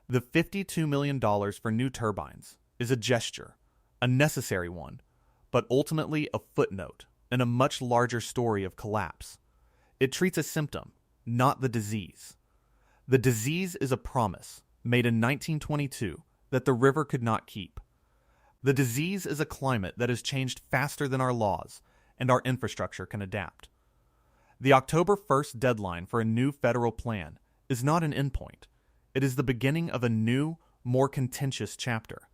The $52 million for new turbines is a gesture, a necessary one, but ultimately a footnote in a much larger story of collapse. It treats a symptom, not the disease. The disease is a promise made in 1922 that the river could not keep. The disease is a climate that has changed faster than our laws and our infrastructure can adapt. The October 1st deadline for a new federal plan is not an endpoint. It is the beginning of a new, more contentious chapter.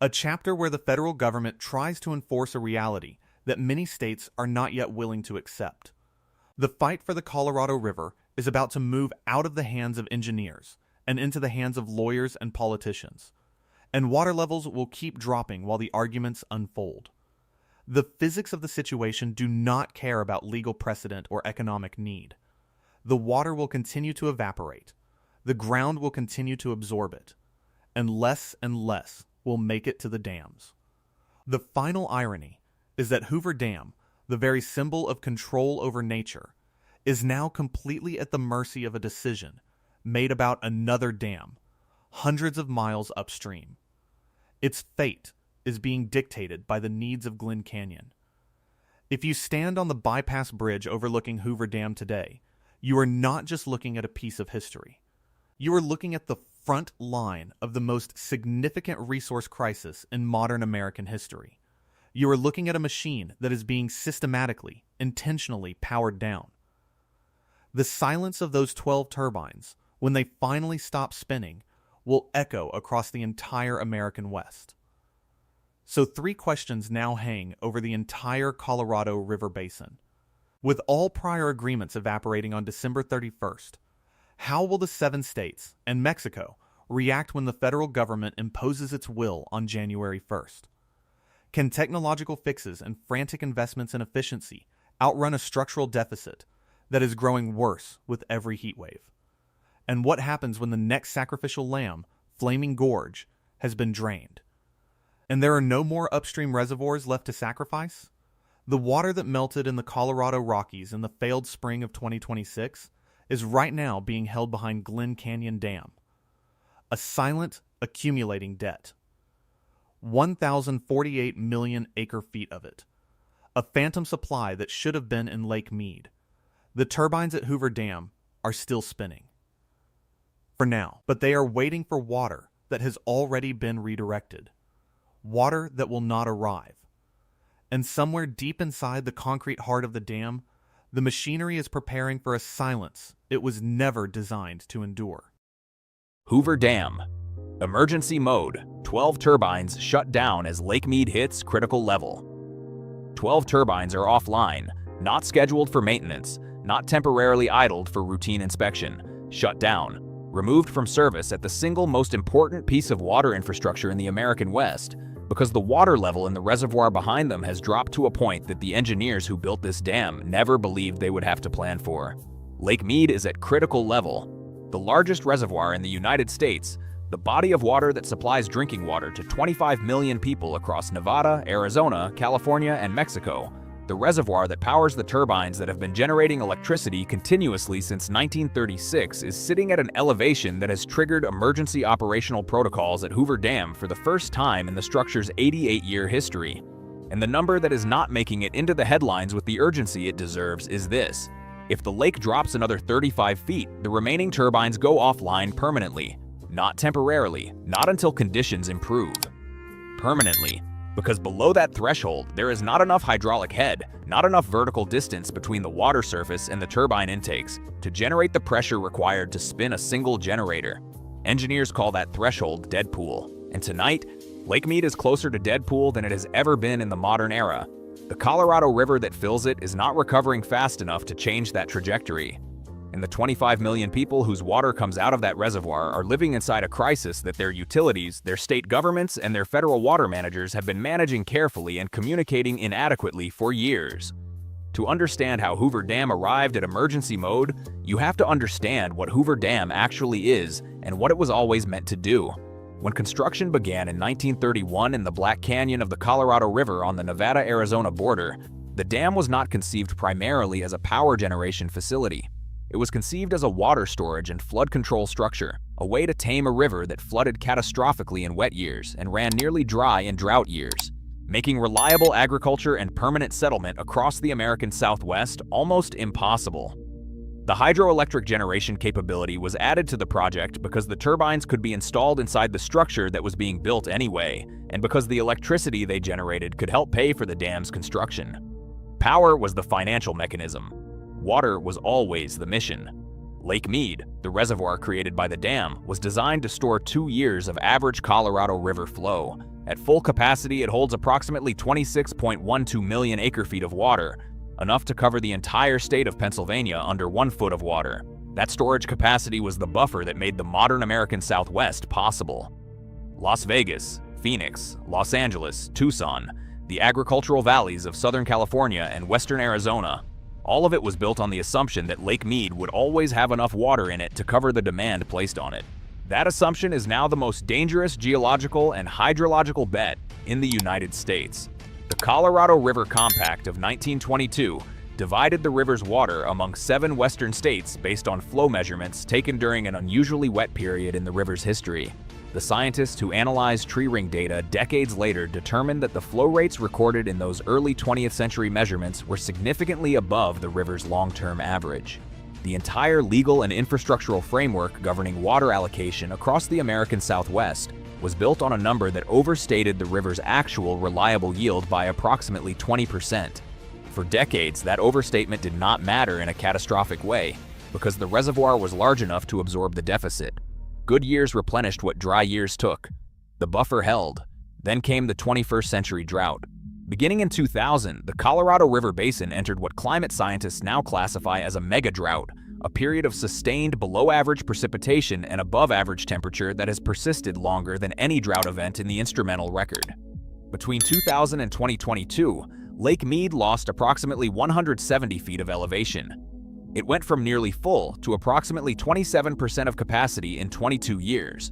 A chapter where the federal government tries to enforce a reality that many states are not yet willing to accept. The fight for the Colorado River is about to move out of the hands of engineers and into the hands of lawyers and politicians. And water levels will keep dropping while the arguments unfold. The physics of the situation do not care about legal precedent or economic need. The water will continue to evaporate. The ground will continue to absorb it. And less will make it to the dams. The final irony is that Hoover Dam, the very symbol of control over nature, is now completely at the mercy of a decision made about another dam, hundreds of miles upstream. Its fate is being dictated by the needs of Glen Canyon. If you stand on the bypass bridge overlooking Hoover Dam today, you are not just looking at a piece of history. You are looking at the front line of the most significant resource crisis in modern American history. You are looking at a machine that is being systematically, intentionally powered down. The silence of those 12 turbines, when they finally stop spinning, will echo across the entire American West. So 3 questions now hang over the entire Colorado River Basin. With all prior agreements evaporating on December 31st, how will the 7 states and Mexico react when the federal government imposes its will on January 1st? Can technological fixes and frantic investments in efficiency outrun a structural deficit that is growing worse with every heat wave? And what happens when the next sacrificial lamb, Flaming Gorge, has been drained? And there are no more upstream reservoirs left to sacrifice? The water that melted in the Colorado Rockies in the failed spring of 2026 is right now being held behind Glen Canyon Dam. A silent, accumulating debt. 1,048 million acre-feet of it. A phantom supply that should have been in Lake Mead. The turbines at Hoover Dam are still spinning. For now, but they are waiting for water that has already been redirected. Water that will not arrive. And somewhere deep inside the concrete heart of the dam, the machinery is preparing for a silence it was never designed to endure. Hoover Dam. Emergency mode. 12 turbines shut down as Lake Mead hits critical level. 12 turbines are offline, not scheduled for maintenance, not temporarily idled for routine inspection, shut down, removed from service at the single most important piece of water infrastructure in the American West, because the water level in the reservoir behind them has dropped to a point that the engineers who built this dam never believed they would have to plan for. Lake Mead is at critical level. the largest reservoir in the United States, the body of water that supplies drinking water to 25 million people across Nevada, Arizona, California, and Mexico, the reservoir that powers the turbines that have been generating electricity continuously since 1936 is sitting at an elevation that has triggered emergency operational protocols at Hoover Dam for the first time in the structure's 88-year history. And the number that is not making it into the headlines with the urgency it deserves is this: if the lake drops another 35 feet, the remaining turbines go offline permanently. Not temporarily, not until conditions improve. Permanently. Because below that threshold, there is not enough hydraulic head, not enough vertical distance between the water surface and the turbine intakes to generate the pressure required to spin a single generator. Engineers call that threshold dead pool. And tonight, Lake Mead is closer to dead pool than it has ever been in the modern era. The Colorado River that fills it is not recovering fast enough to change that trajectory. And the 25 million people whose water comes out of that reservoir are living inside a crisis that their utilities, their state governments, and their federal water managers have been managing carefully and communicating inadequately for years. To understand how Hoover Dam arrived at emergency mode, you have to understand what Hoover Dam actually is and what it was always meant to do. When construction began in 1931 in the Black Canyon of the Colorado River on the Nevada-Arizona border, the dam was not conceived primarily as a power generation facility. It was conceived as a water storage and flood control structure, a way to tame a river that flooded catastrophically in wet years and ran nearly dry in drought years, making reliable agriculture and permanent settlement across the American Southwest almost impossible. The hydroelectric generation capability was added to the project because the turbines could be installed inside the structure that was being built anyway, and because the electricity they generated could help pay for the dam's construction. Power was the financial mechanism. Water was always the mission. Lake Mead, the reservoir created by the dam, was designed to store 2 years of average Colorado River flow. At full capacity, it holds approximately 26.12 million acre-feet of water, enough to cover the entire state of Pennsylvania under 1 foot of water. That storage capacity was the buffer that made the modern American Southwest possible. Las Vegas, Phoenix, Los Angeles, Tucson, the agricultural valleys of Southern California and Western Arizona, all of it was built on the assumption that Lake Mead would always have enough water in it to cover the demand placed on it. That assumption is now the most dangerous geological and hydrological bet in the United States. The Colorado River Compact of 1922 divided the river's water among 7 western states based on flow measurements taken during an unusually wet period in the river's history. The scientists who analyzed tree ring data decades later determined that the flow rates recorded in those early 20th century measurements were significantly above the river's long-term average. The entire legal and infrastructural framework governing water allocation across the American Southwest was built on a number that overstated the river's actual reliable yield by approximately 20%. For decades, that overstatement did not matter in a catastrophic way, because the reservoir was large enough to absorb the deficit. Good years replenished what dry years took. The buffer held. Then came the 21st century drought. Beginning in 2000, the Colorado River Basin entered what climate scientists now classify as a mega drought, a period of sustained below-average precipitation and above-average temperature that has persisted longer than any drought event in the instrumental record. Between 2000 and 2022, Lake Mead lost approximately 170 feet of elevation. It went from nearly full to approximately 27% of capacity in 22 years.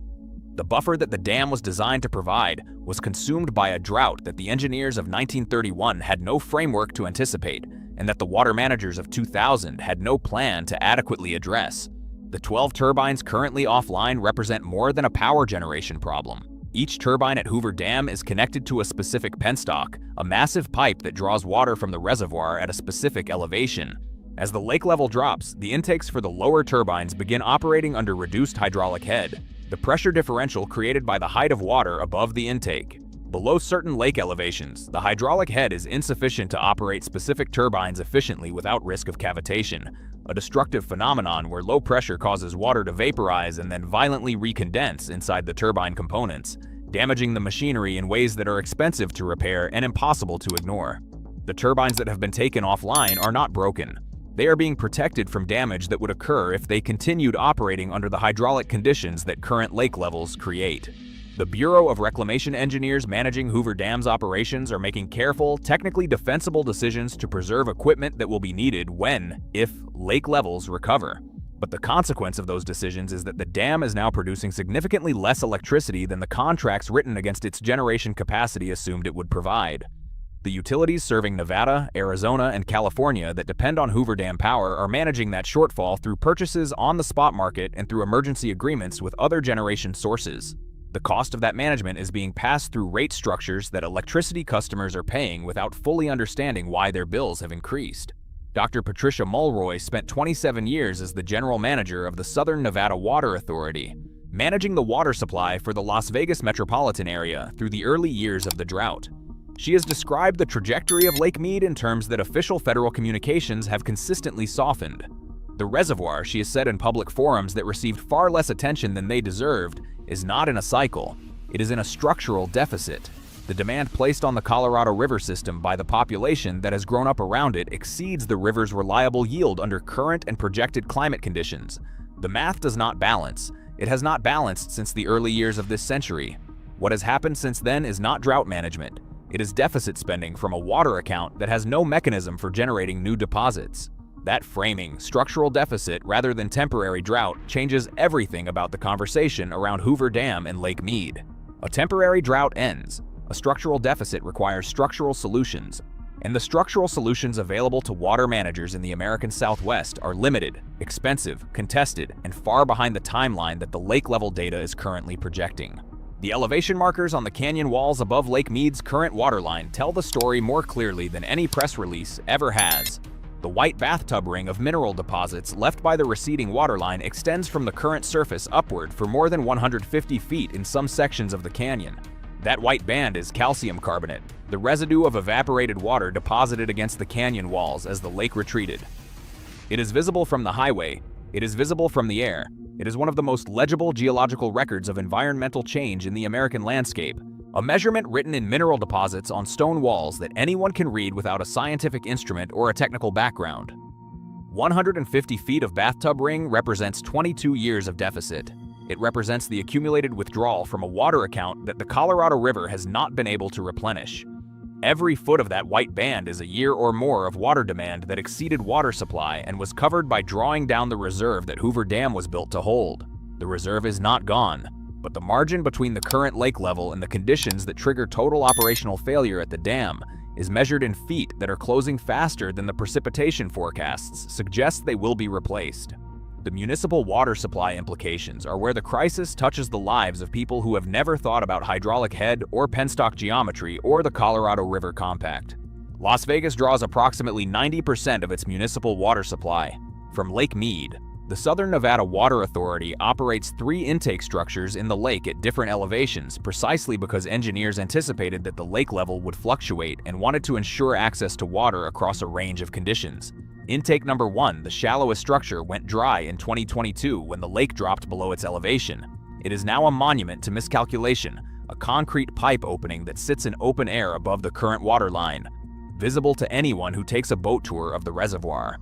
The buffer that the dam was designed to provide was consumed by a drought that the engineers of 1931 had no framework to anticipate, and that the water managers of 2000 had no plan to adequately address. The 12 turbines currently offline represent more than a power generation problem. Each turbine at Hoover Dam is connected to a specific penstock, a massive pipe that draws water from the reservoir at a specific elevation. As the lake level drops, the intakes for the lower turbines begin operating under reduced hydraulic head, the pressure differential created by the height of water above the intake. Below certain lake elevations, the hydraulic head is insufficient to operate specific turbines efficiently without risk of cavitation, a destructive phenomenon where low pressure causes water to vaporize and then violently recondense inside the turbine components, damaging the machinery in ways that are expensive to repair and impossible to ignore. The turbines that have been taken offline are not broken. They are being protected from damage that would occur if they continued operating under the hydraulic conditions that current lake levels create. The Bureau of Reclamation engineers managing Hoover Dam's operations are making careful, technically defensible decisions to preserve equipment that will be needed when, if, lake levels recover. But the consequence of those decisions is that the dam is now producing significantly less electricity than the contracts written against its generation capacity assumed it would provide. The utilities serving Nevada, Arizona, and California that depend on Hoover Dam power are managing that shortfall through purchases on the spot market and through emergency agreements with other generation sources. The cost of that management is being passed through rate structures that electricity customers are paying without fully understanding why their bills have increased. Dr. Patricia Mulroy spent 27 years as the general manager of the Southern Nevada Water Authority, managing the water supply for the Las Vegas metropolitan area through the early years of the drought. She has described the trajectory of Lake Mead in terms that official federal communications have consistently softened. The reservoir, she has said in public forums that received far less attention than they deserved, is not in a cycle. It is in a structural deficit. The demand placed on the Colorado River system by the population that has grown up around it exceeds the river's reliable yield under current and projected climate conditions. The math does not balance. It has not balanced since the early years of this century. What has happened since then is not drought management. It is deficit spending from a water account that has no mechanism for generating new deposits. That framing, structural deficit rather than temporary drought, changes everything about the conversation around Hoover Dam and Lake Mead. A temporary drought ends. A structural deficit requires structural solutions, and the structural solutions available to water managers in the American Southwest are limited, expensive, contested, and far behind the timeline that the lake level data is currently projecting. The elevation markers on the canyon walls above Lake Mead's current waterline tell the story more clearly than any press release ever has. The white bathtub ring of mineral deposits left by the receding waterline extends from the current surface upward for more than 150 feet in some sections of the canyon. That white band is calcium carbonate, the residue of evaporated water deposited against the canyon walls as the lake retreated. It is visible from the highway. It is visible from the air. It is one of the most legible geological records of environmental change in the American landscape, a measurement written in mineral deposits on stone walls that anyone can read without a scientific instrument or a technical background. 150 feet of bathtub ring represents 22 years of deficit. It represents the accumulated withdrawal from a water account that the Colorado River has not been able to replenish. Every foot of that white band is a year or more of water demand that exceeded water supply and was covered by drawing down the reserve that Hoover Dam was built to hold. The reserve is not gone, but the margin between the current lake level and the conditions that trigger total operational failure at the dam is measured in feet that are closing faster than the precipitation forecasts suggest they will be replaced. The municipal water supply implications are where the crisis touches the lives of people who have never thought about hydraulic head or penstock geometry or the Colorado River Compact. Las Vegas draws approximately 90% of its municipal water supply from Lake Mead. The Southern Nevada Water Authority operates 3 intake structures in the lake at different elevations precisely because engineers anticipated that the lake level would fluctuate and wanted to ensure access to water across a range of conditions. Intake number 1, the shallowest structure, went dry in 2022 when the lake dropped below its elevation. It is now a monument to miscalculation, a concrete pipe opening that sits in open air above the current water line, visible to anyone who takes a boat tour of the reservoir.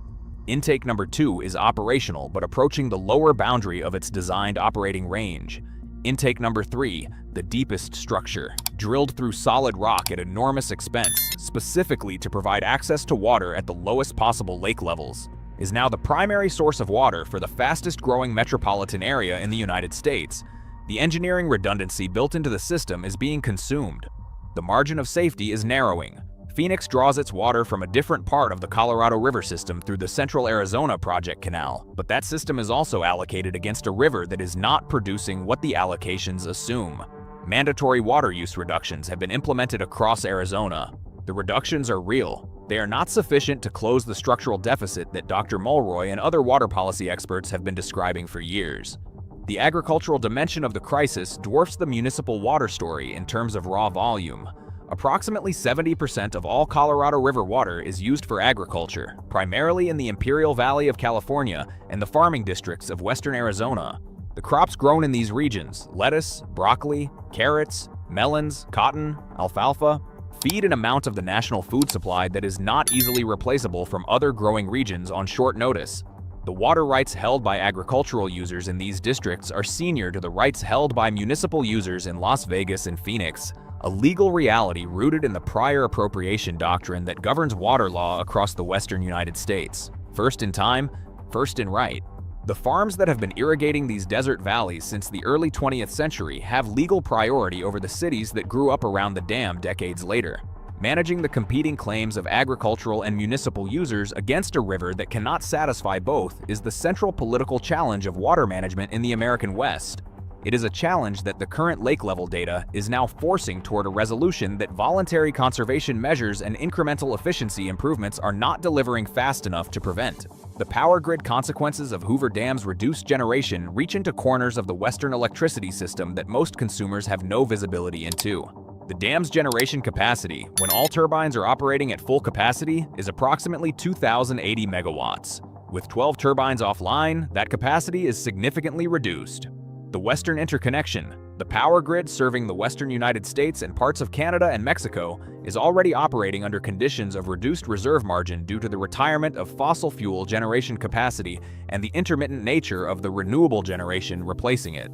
Intake number 2 is operational but approaching the lower boundary of its designed operating range. Intake number 3, the deepest structure, drilled through solid rock at enormous expense, specifically to provide access to water at the lowest possible lake levels, is now the primary source of water for the fastest growing metropolitan area in the United States. The engineering redundancy built into the system is being consumed. The margin of safety is narrowing. Phoenix draws its water from a different part of the Colorado River system through the Central Arizona Project Canal, but that system is also allocated against a river that is not producing what the allocations assume. Mandatory water use reductions have been implemented across Arizona. The reductions are real. They are not sufficient to close the structural deficit that Dr. Mulroy and other water policy experts have been describing for years. The agricultural dimension of the crisis dwarfs the municipal water story in terms of raw volume. Approximately 70% of all Colorado River water is used for agriculture, primarily in the Imperial Valley of California and the farming districts of western Arizona. The crops grown in these regions, lettuce, broccoli, carrots, melons, cotton, alfalfa, feed an amount of the national food supply that is not easily replaceable from other growing regions on short notice. The water rights held by agricultural users in these districts are senior to the rights held by municipal users in Las Vegas and Phoenix, a legal reality rooted in the prior appropriation doctrine that governs water law across the western United States. First in time, first in right. The farms that have been irrigating these desert valleys since the early 20th century have legal priority over the cities that grew up around the dam decades later. Managing the competing claims of agricultural and municipal users against a river that cannot satisfy both is the central political challenge of water management in the American West. It is a challenge that the current lake level data is now forcing toward a resolution that voluntary conservation measures and incremental efficiency improvements are not delivering fast enough to prevent. The power grid consequences of Hoover Dam's reduced generation reach into corners of the Western electricity system that most consumers have no visibility into. The dam's generation capacity, when all turbines are operating at full capacity, is approximately 2,080 megawatts. With 12 turbines offline, that capacity is significantly reduced. The Western Interconnection, the power grid serving the western United States and parts of Canada and Mexico, is already operating under conditions of reduced reserve margin due to the retirement of fossil fuel generation capacity and the intermittent nature of the renewable generation replacing it.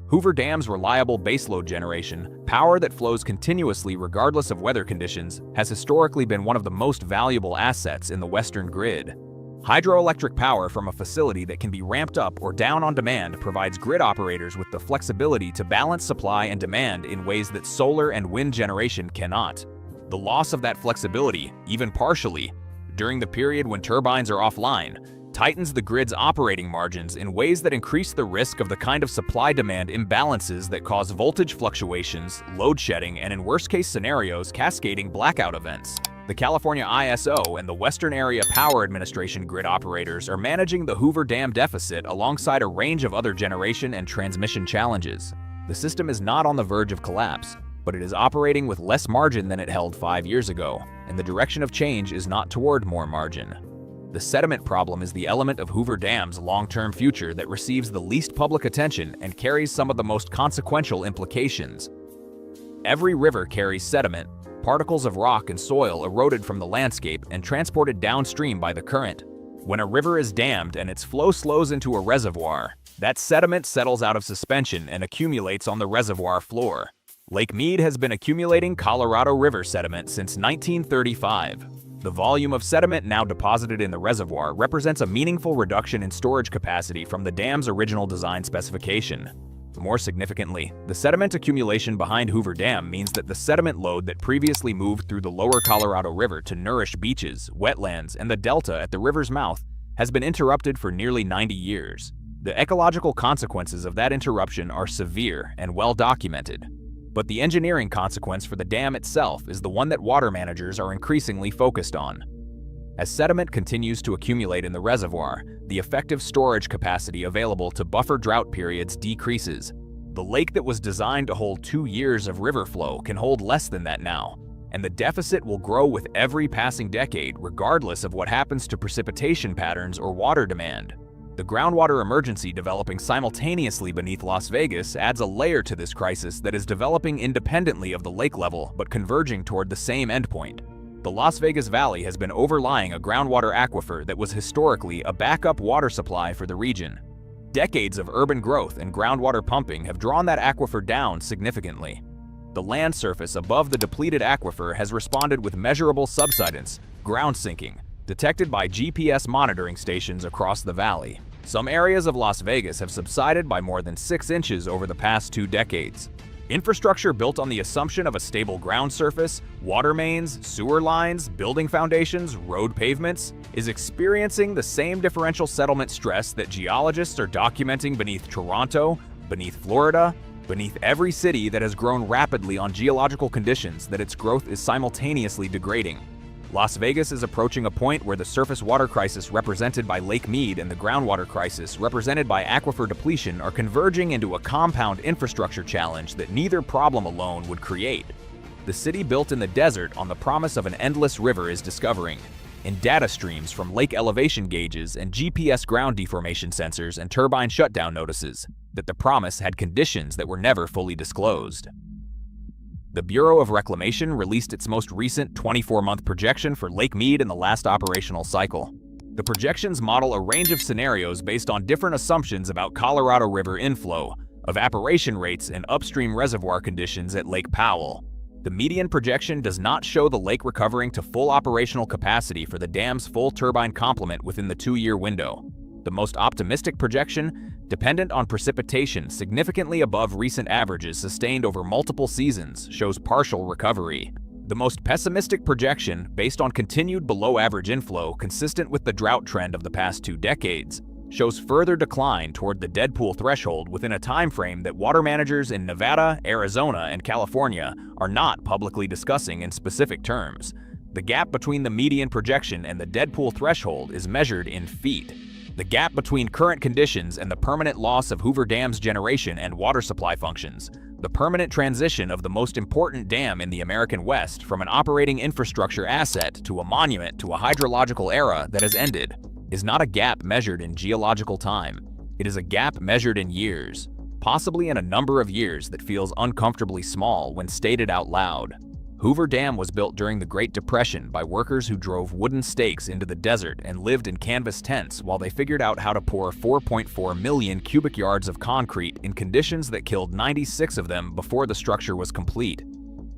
Hoover Dam's reliable baseload generation, power that flows continuously regardless of weather conditions, has historically been one of the most valuable assets in the Western grid. Hydroelectric power from a facility that can be ramped up or down on demand provides grid operators with the flexibility to balance supply and demand in ways that solar and wind generation cannot. The loss of that flexibility, even partially, during the period when turbines are offline, tightens the grid's operating margins in ways that increase the risk of the kind of supply-demand imbalances that cause voltage fluctuations, load shedding, and in worst-case scenarios, cascading blackout events. The California ISO and the Western Area Power Administration grid operators are managing the Hoover Dam deficit alongside a range of other generation and transmission challenges. The system is not on the verge of collapse, but it is operating with less margin than it held 5 years ago, and the direction of change is not toward more margin. The sediment problem is the element of Hoover Dam's long-term future that receives the least public attention and carries some of the most consequential implications. Every river carries sediment, particles of rock and soil eroded from the landscape and transported downstream by the current. When a river is dammed and its flow slows into a reservoir, that sediment settles out of suspension and accumulates on the reservoir floor. Lake Mead has been accumulating Colorado River sediment since 1935. The volume of sediment now deposited in the reservoir represents a meaningful reduction in storage capacity from the dam's original design specification. More significantly, the sediment accumulation behind Hoover Dam means that the sediment load that previously moved through the lower Colorado River to nourish beaches, wetlands, and the delta at the river's mouth has been interrupted for nearly 90 years. The ecological consequences of that interruption are severe and well documented. But the engineering consequence for the dam itself is the one that water managers are increasingly focused on. As sediment continues to accumulate in the reservoir, the effective storage capacity available to buffer drought periods decreases. The lake that was designed to hold 2 years of river flow can hold less than that now, and the deficit will grow with every passing decade regardless of what happens to precipitation patterns or water demand. The groundwater emergency developing simultaneously beneath Las Vegas adds a layer to this crisis that is developing independently of the lake level but converging toward the same endpoint. The Las Vegas Valley has been overlying a groundwater aquifer that was historically a backup water supply for the region. Decades of urban growth and groundwater pumping have drawn that aquifer down significantly. The land surface above the depleted aquifer has responded with measurable subsidence, ground sinking, detected by GPS monitoring stations across the valley. Some areas of Las Vegas have subsided by more than 6 inches over the past 2 decades. Infrastructure built on the assumption of a stable ground surface, water mains, sewer lines, building foundations, road pavements, is experiencing the same differential settlement stress that geologists are documenting beneath Toronto, beneath Florida, beneath every city that has grown rapidly on geological conditions that its growth is simultaneously degrading. Las Vegas is approaching a point where the surface water crisis represented by Lake Mead and the groundwater crisis represented by aquifer depletion are converging into a compound infrastructure challenge that neither problem alone would create. The city built in the desert on the promise of an endless river is discovering, in data streams from lake elevation gauges and GPS ground deformation sensors and turbine shutdown notices, that the promise had conditions that were never fully disclosed. The Bureau of Reclamation released its most recent 24-month projection for Lake Mead in the last operational cycle. The projections model a range of scenarios based on different assumptions about Colorado River inflow, evaporation rates, and upstream reservoir conditions at Lake Powell. The median projection does not show the lake recovering to full operational capacity for the dam's full turbine complement within the 2-year window. The most optimistic projection, dependent on precipitation significantly above recent averages sustained over multiple seasons, shows partial recovery. The most pessimistic projection, based on continued below-average inflow consistent with the drought trend of the past 2 decades, shows further decline toward the dead pool threshold within a time frame that water managers in Nevada, Arizona, and California are not publicly discussing in specific terms. The gap between the median projection and the dead pool threshold is measured in feet. The gap between current conditions and the permanent loss of Hoover Dam's generation and water supply functions, the permanent transition of the most important dam in the American West from an operating infrastructure asset to a monument to a hydrological era that has ended, is not a gap measured in geological time. It is a gap measured in years, possibly in a number of years that feels uncomfortably small when stated out loud. Hoover Dam was built during the Great Depression by workers who drove wooden stakes into the desert and lived in canvas tents while they figured out how to pour 4.4 million cubic yards of concrete in conditions that killed 96 of them before the structure was complete.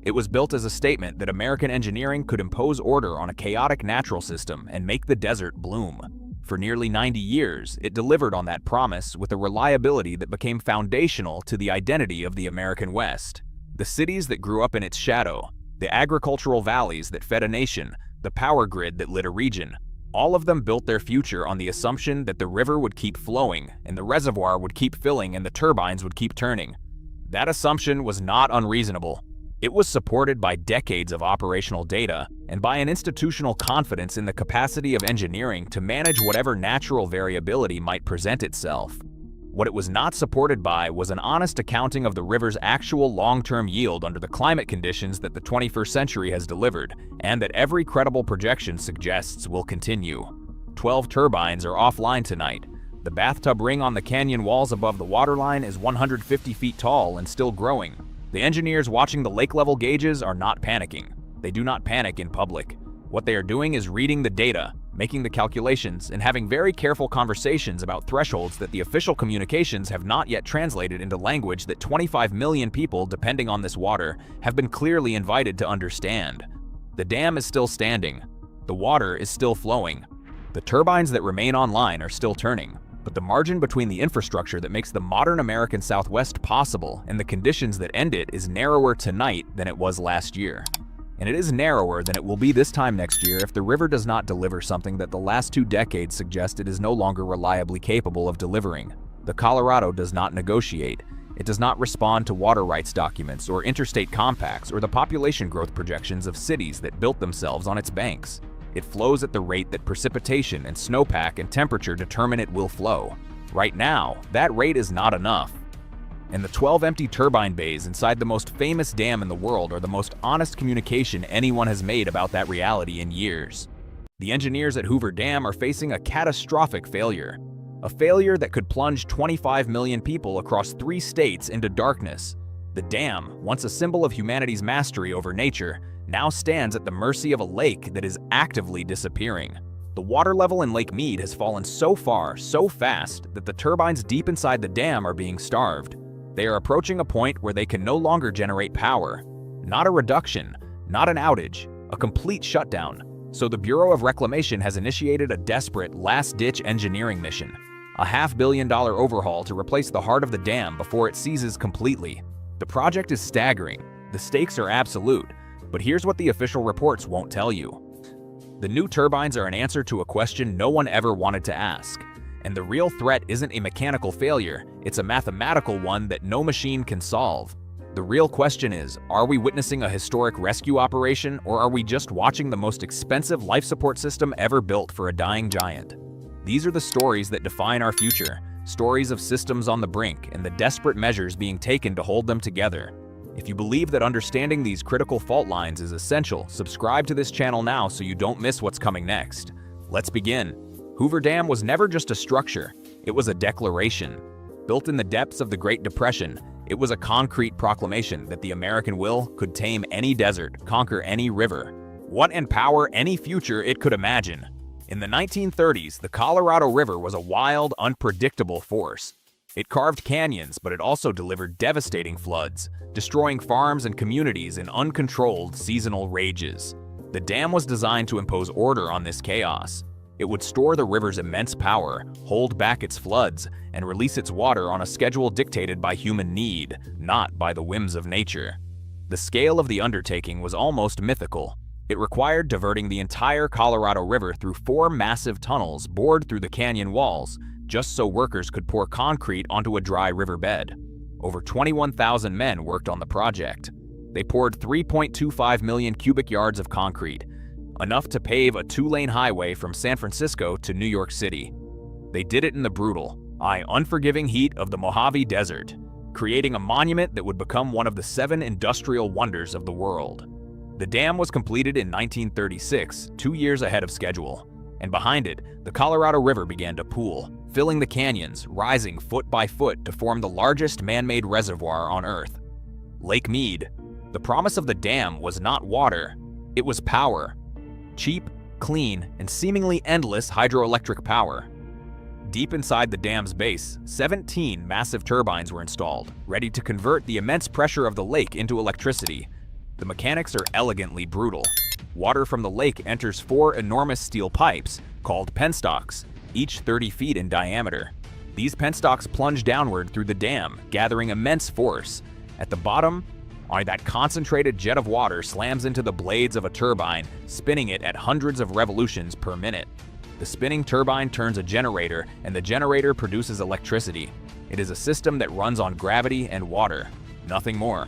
It was built as a statement that American engineering could impose order on a chaotic natural system and make the desert bloom. For nearly 90 years, it delivered on that promise with a reliability that became foundational to the identity of the American West. The cities that grew up in its shadow, the agricultural valleys that fed a nation, the power grid that lit a region, all of them built their future on the assumption that the river would keep flowing, and the reservoir would keep filling, and the turbines would keep turning. That assumption was not unreasonable. It was supported by decades of operational data and by an institutional confidence in the capacity of engineering to manage whatever natural variability might present itself. What it was not supported by was an honest accounting of the river's actual long-term yield under the climate conditions that the 21st century has delivered, and that every credible projection suggests will continue. 12 turbines are offline tonight. The bathtub ring on the canyon walls above the waterline is 150 feet tall and still growing. The engineers watching the lake level gauges are not panicking. They do not panic in public. What they are doing is reading the data, making the calculations, and having very careful conversations about thresholds that the official communications have not yet translated into language that 25 million people depending on this water have been clearly invited to understand. The dam is still standing. The water is still flowing. The turbines that remain online are still turning. But the margin between the infrastructure that makes the modern American Southwest possible and the conditions that end it is narrower tonight than it was last year. And it is narrower than it will be this time next year if the river does not deliver something that the last 2 decades suggest it is no longer reliably capable of delivering. The Colorado does not negotiate. It does not respond to water rights documents or interstate compacts or the population growth projections of cities that built themselves on its banks. It flows at the rate that precipitation and snowpack and temperature determine it will flow. Right now, that rate is not enough. And the 12 empty turbine bays inside the most famous dam in the world are the most honest communication anyone has made about that reality in years. The engineers at Hoover Dam are facing a catastrophic failure. A failure that could plunge 25 million people across 3 states into darkness. The dam, once a symbol of humanity's mastery over nature, now stands at the mercy of a lake that is actively disappearing. The water level in Lake Mead has fallen so far, so fast, that the turbines deep inside the dam are being starved. They are approaching a point where they can no longer generate power. Not a reduction, not an outage, a complete shutdown. So the Bureau of Reclamation has initiated a desperate, last-ditch engineering mission. A $500 million overhaul to replace the heart of the dam before it seizes completely. The project is staggering. The stakes are absolute. But here's what the official reports won't tell you. The new turbines are an answer to a question no one ever wanted to ask. And the real threat isn't a mechanical failure, it's a mathematical one that no machine can solve. The real question is, are we witnessing a historic rescue operation, or are we just watching the most expensive life support system ever built for a dying giant? These are the stories that define our future, stories of systems on the brink and the desperate measures being taken to hold them together. If you believe that understanding these critical fault lines is essential, subscribe to this channel now so you don't miss what's coming next. Let's begin. Hoover Dam was never just a structure, it was a declaration. Built in the depths of the Great Depression, it was a concrete proclamation that the American will could tame any desert, conquer any river, and power any future it could imagine. In the 1930s, the Colorado River was a wild, unpredictable force. It carved canyons, but it also delivered devastating floods, destroying farms and communities in uncontrolled seasonal rages. The dam was designed to impose order on this chaos. It would store the river's immense power, hold back its floods, and release its water on a schedule dictated by human need, not by the whims of nature. The scale of the undertaking was almost mythical. It required diverting the entire Colorado River through 4 massive tunnels bored through the canyon walls, just so workers could pour concrete onto a dry riverbed. Over 21,000 men worked on the project. They poured 3.25 million cubic yards of concrete, enough to pave a 2-lane highway from San Francisco to New York City. They did it in the brutal, unforgiving heat of the Mojave Desert, creating a monument that would become one of the 7 industrial wonders of the world. The dam was completed in 1936, 2 years ahead of schedule, and behind it, the Colorado River began to pool, filling the canyons, rising foot by foot to form the largest man-made reservoir on Earth. Lake Mead. The promise of the dam was not water, it was power. Cheap, clean, and seemingly endless hydroelectric power. Deep inside the dam's base, 17 massive turbines were installed, ready to convert the immense pressure of the lake into electricity. The mechanics are elegantly brutal. Water from the lake enters 4 enormous steel pipes, called penstocks, each 30 feet in diameter. These penstocks plunge downward through the dam, gathering immense force. At the bottom, that concentrated jet of water slams into the blades of a turbine, spinning it at hundreds of revolutions per minute. The spinning turbine turns a generator, and the generator produces electricity. It is a system that runs on gravity and water, nothing more.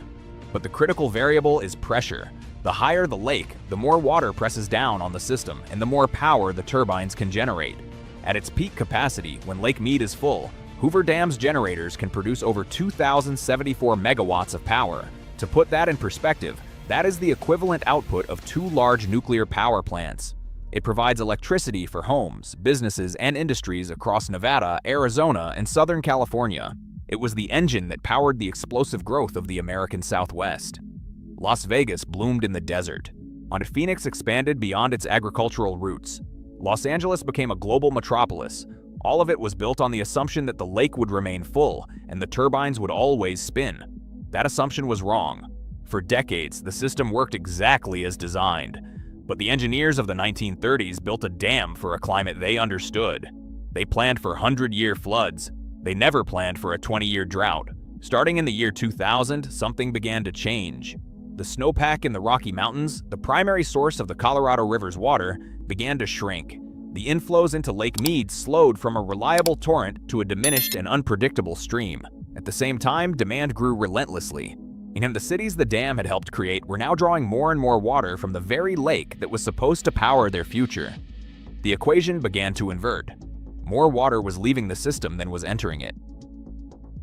But the critical variable is pressure. The higher the lake, the more water presses down on the system, and the more power the turbines can generate. At its peak capacity, when Lake Mead is full, Hoover Dam's generators can produce over 2,074 megawatts of power. To put that in perspective, that is the equivalent output of 2 large nuclear power plants. It provides electricity for homes, businesses, and industries across Nevada, Arizona, and Southern California. It was the engine that powered the explosive growth of the American Southwest. Las Vegas bloomed in the desert. Phoenix expanded beyond its agricultural roots. Los Angeles became a global metropolis. All of it was built on the assumption that the lake would remain full and the turbines would always spin. That assumption was wrong. For decades, the system worked exactly as designed. But the engineers of the 1930s built a dam for a climate they understood. They planned for 100-year floods. They never planned for a 20-year drought. Starting in the year 2000, something began to change. The snowpack in the Rocky Mountains, the primary source of the Colorado River's water, began to shrink. The inflows into Lake Mead slowed from a reliable torrent to a diminished and unpredictable stream. At the same time, demand grew relentlessly. And the cities the dam had helped create were now drawing more and more water from the very lake that was supposed to power their future. The equation began to invert. More water was leaving the system than was entering it.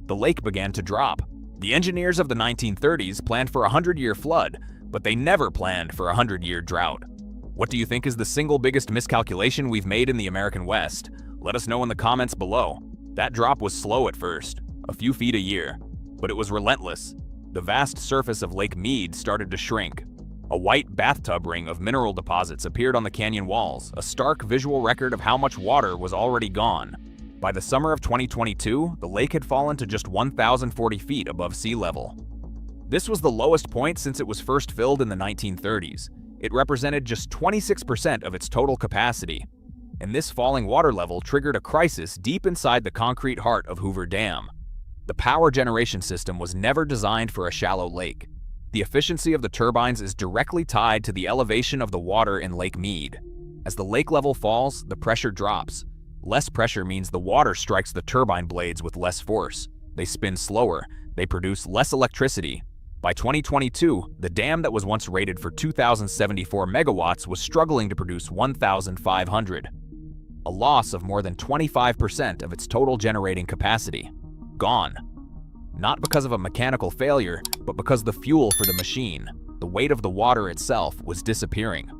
The lake began to drop. The engineers of the 1930s planned for a 100-year flood, but they never planned for a 100-year drought. What do you think is the single biggest miscalculation we've made in the American West? Let us know in the comments below. That drop was slow at first, a few feet a year, but it was relentless. The vast surface of Lake Mead started to shrink. A white bathtub ring of mineral deposits appeared on the canyon walls, a stark visual record of how much water was already gone. By the summer of 2022, the lake had fallen to just 1,040 feet above sea level. This was the lowest point since it was first filled in the 1930s. It represented just 26% of its total capacity. And this falling water level triggered a crisis deep inside the concrete heart of Hoover Dam. The power generation system was never designed for a shallow lake. The efficiency of the turbines is directly tied to the elevation of the water in Lake Mead. As the lake level falls, the pressure drops. Less pressure means the water strikes the turbine blades with less force. They spin slower. They produce less electricity. By 2022, the dam that was once rated for 2,074 megawatts was struggling to produce 1,500. A loss of more than 25% of its total generating capacity. Gone. Not because of a mechanical failure, but because the fuel for the machine, the weight of the water itself, was disappearing.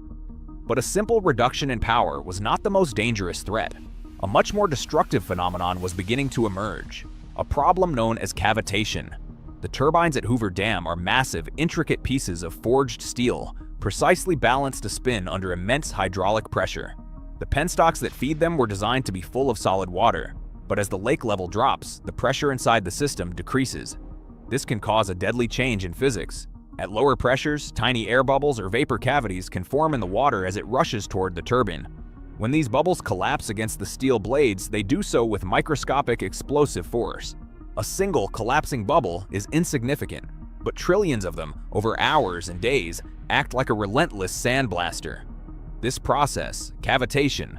But a simple reduction in power was not the most dangerous threat. A much more destructive phenomenon was beginning to emerge, a problem known as cavitation. The turbines at Hoover Dam are massive, intricate pieces of forged steel, precisely balanced to spin under immense hydraulic pressure. The penstocks that feed them were designed to be full of solid water, but as the lake level drops, the pressure inside the system decreases. This can cause a deadly change in physics. At lower pressures, tiny air bubbles or vapor cavities can form in the water as it rushes toward the turbine. When these bubbles collapse against the steel blades, they do so with microscopic explosive force. A single collapsing bubble is insignificant, but trillions of them, over hours and days, act like a relentless sandblaster. This process, cavitation,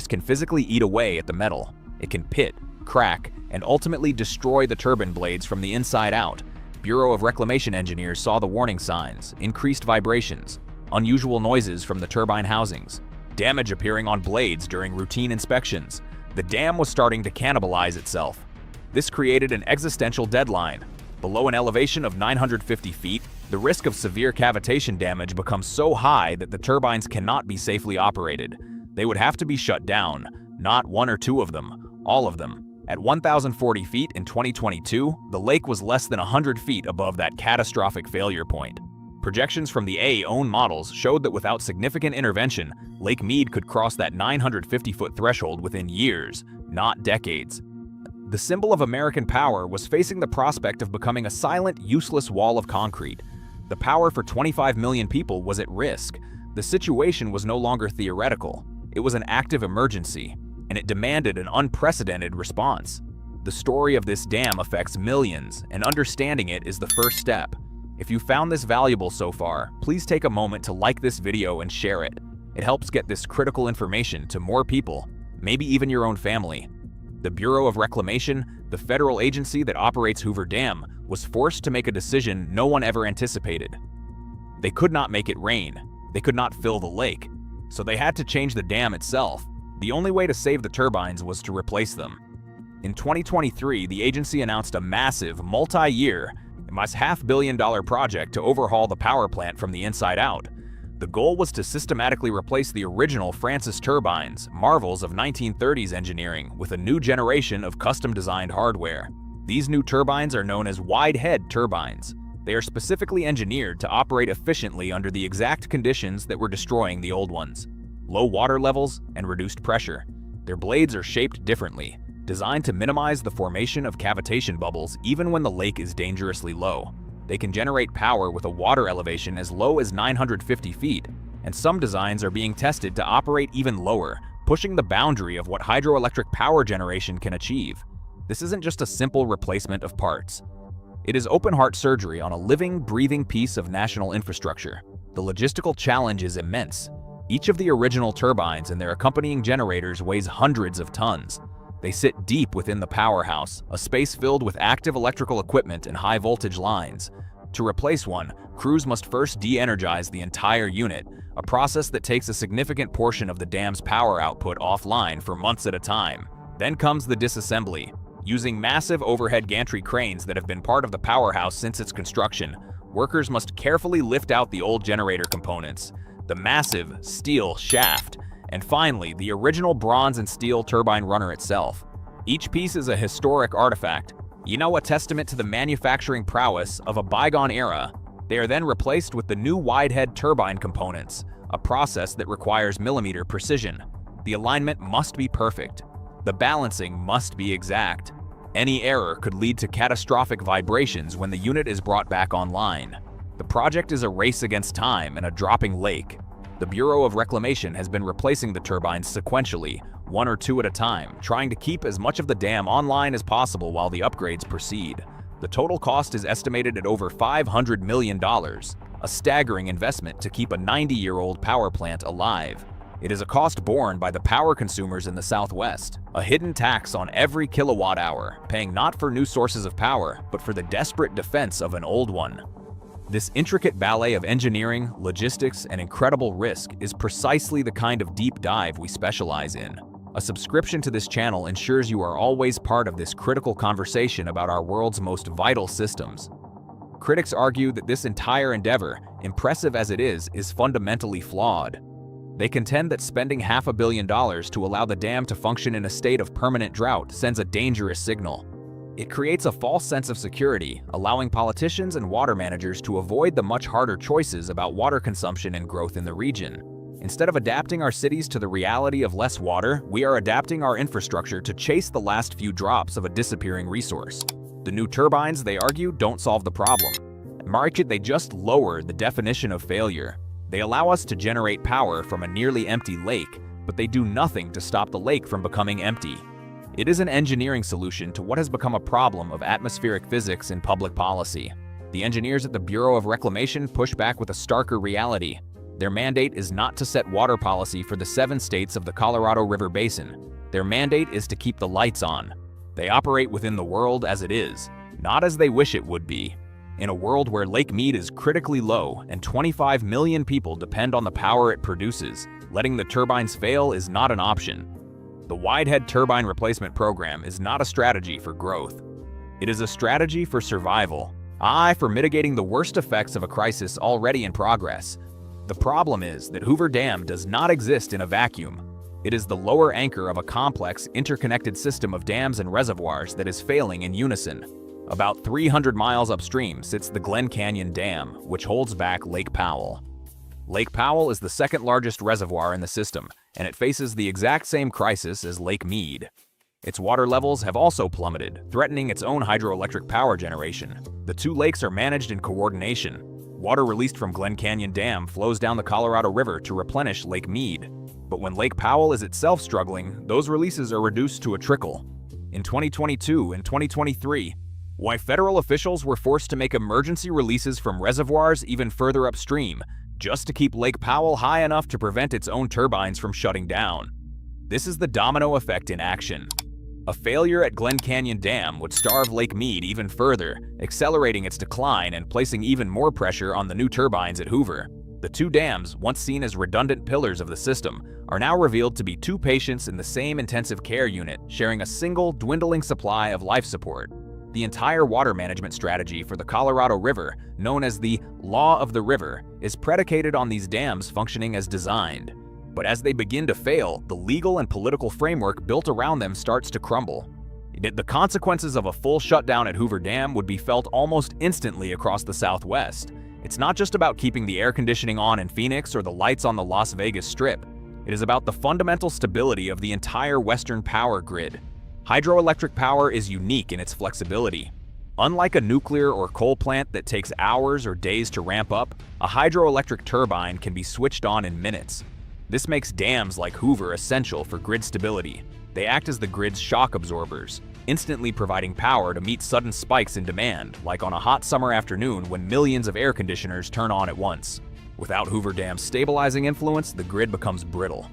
can physically eat away at the metal. It can pit, crack, and ultimately destroy the turbine blades from the inside out. Bureau of Reclamation engineers saw the warning signs: increased vibrations, unusual noises from the turbine housings, damage appearing on blades during routine inspections. The dam was starting to cannibalize itself. This created an existential deadline. Below an elevation of 950 feet, the risk of severe cavitation damage becomes so high that the turbines cannot be safely operated. They would have to be shut down, not one or two of them, all of them. At 1,040 feet in 2022, the lake was less than 100 feet above that catastrophic failure point. Projections from the own models showed that without significant intervention, Lake Mead could cross that 950-foot threshold within years, not decades. The symbol of American power was facing the prospect of becoming a silent, useless wall of concrete. The power for 25 million people was at risk. The situation was no longer theoretical. It was an active emergency, and it demanded an unprecedented response. The story of this dam affects millions, and understanding it is the first step. If you found this valuable so far, please take a moment to like this video and share it. It helps get this critical information to more people, maybe even your own family. The Bureau of Reclamation, the federal agency that operates Hoover Dam, was forced to make a decision no one ever anticipated. They could not make it rain. They could not fill the lake. So they had to change the dam itself. The only way to save the turbines was to replace them. In 2023, the agency announced a massive, multi-year, almost $500 million project to overhaul the power plant from the inside out. The goal was to systematically replace the original Francis turbines, marvels of 1930s engineering, with a new generation of custom-designed hardware. These new turbines are known as wide-head turbines. They are specifically engineered to operate efficiently under the exact conditions that were destroying the old ones: low water levels and reduced pressure. Their blades are shaped differently, designed to minimize the formation of cavitation bubbles even when the lake is dangerously low. They can generate power with a water elevation as low as 950 feet, and some designs are being tested to operate even lower, pushing the boundary of what hydroelectric power generation can achieve. This isn't just a simple replacement of parts. It is open-heart surgery on a living, breathing piece of national infrastructure. The logistical challenge is immense. Each of the original turbines and their accompanying generators weighs hundreds of tons. They sit deep within the powerhouse, a space filled with active electrical equipment and high-voltage lines. To replace one, crews must first de-energize the entire unit, a process that takes a significant portion of the dam's power output offline for months at a time. Then comes the disassembly. Using massive overhead gantry cranes that have been part of the powerhouse since its construction, workers must carefully lift out the old generator components, the massive steel shaft, and finally, the original bronze and steel turbine runner itself. Each piece is a historic artifact, a testament to the manufacturing prowess of a bygone era. They are then replaced with the new wide-head turbine components, a process that requires millimeter precision. The alignment must be perfect. The balancing must be exact. Any error could lead to catastrophic vibrations when the unit is brought back online. The project is a race against time and a dropping lake. The Bureau of Reclamation has been replacing the turbines sequentially, one or two at a time, trying to keep as much of the dam online as possible while the upgrades proceed. The total cost is estimated at over $500 million, a staggering investment to keep a 90-year-old power plant alive. It is a cost borne by the power consumers in the Southwest, a hidden tax on every kilowatt hour, paying not for new sources of power, but for the desperate defense of an old one. This intricate ballet of engineering, logistics, and incredible risk is precisely the kind of deep dive we specialize in. A subscription to this channel ensures you are always part of this critical conversation about our world's most vital systems. Critics argue that this entire endeavor, impressive as it is fundamentally flawed. They contend that spending $500 million to allow the dam to function in a state of permanent drought sends a dangerous signal. It creates a false sense of security, allowing politicians and water managers to avoid the much harder choices about water consumption and growth in the region. Instead of adapting our cities to the reality of less water, we are adapting our infrastructure to chase the last few drops of a disappearing resource. The new turbines, they argue, don't solve the problem. Market, they just lower the definition of failure. They allow us to generate power from a nearly empty lake, but they do nothing to stop the lake from becoming empty. It is an engineering solution to what has become a problem of atmospheric physics in public policy. The engineers at the Bureau of Reclamation push back with a starker reality. Their mandate is not to set water policy for the 7 states of the Colorado River Basin. Their mandate is to keep the lights on. They operate within the world as it is, not as they wish it would be. In a world where Lake Mead is critically low and 25 million people depend on the power it produces, letting the turbines fail is not an option. The Widehead Turbine Replacement Program is not a strategy for growth. It is a strategy for survival, for mitigating the worst effects of a crisis already in progress. The problem is that Hoover Dam does not exist in a vacuum. It is the lower anchor of a complex, interconnected system of dams and reservoirs that is failing in unison. About 300 miles upstream sits the Glen Canyon Dam, which holds back Lake Powell. Lake Powell is the second largest reservoir in the system, and it faces the exact same crisis as Lake Mead. Its water levels have also plummeted, threatening its own hydroelectric power generation. The two lakes are managed in coordination. Water released from Glen Canyon Dam flows down the Colorado River to replenish Lake Mead. But when Lake Powell is itself struggling, those releases are reduced to a trickle. In 2022 and 2023, why federal officials were forced to make emergency releases from reservoirs even further upstream, just to keep Lake Powell high enough to prevent its own turbines from shutting down. This is the domino effect in action. A failure at Glen Canyon Dam would starve Lake Mead even further, accelerating its decline and placing even more pressure on the new turbines at Hoover. The two dams, once seen as redundant pillars of the system, are now revealed to be two patients in the same intensive care unit, sharing a single, dwindling supply of life support. The entire water management strategy for the Colorado River, known as the Law of the River, is predicated on these dams functioning as designed. But as they begin to fail, the legal and political framework built around them starts to crumble. The consequences of a full shutdown at Hoover Dam would be felt almost instantly across the Southwest. It's not just about keeping the air conditioning on in Phoenix or the lights on the Las Vegas Strip. It is about the fundamental stability of the entire Western power grid. Hydroelectric power is unique in its flexibility. Unlike a nuclear or coal plant that takes hours or days to ramp up, a hydroelectric turbine can be switched on in minutes. This makes dams like Hoover essential for grid stability. They act as the grid's shock absorbers, instantly providing power to meet sudden spikes in demand, like on a hot summer afternoon when millions of air conditioners turn on at once. Without Hoover Dam's stabilizing influence, the grid becomes brittle.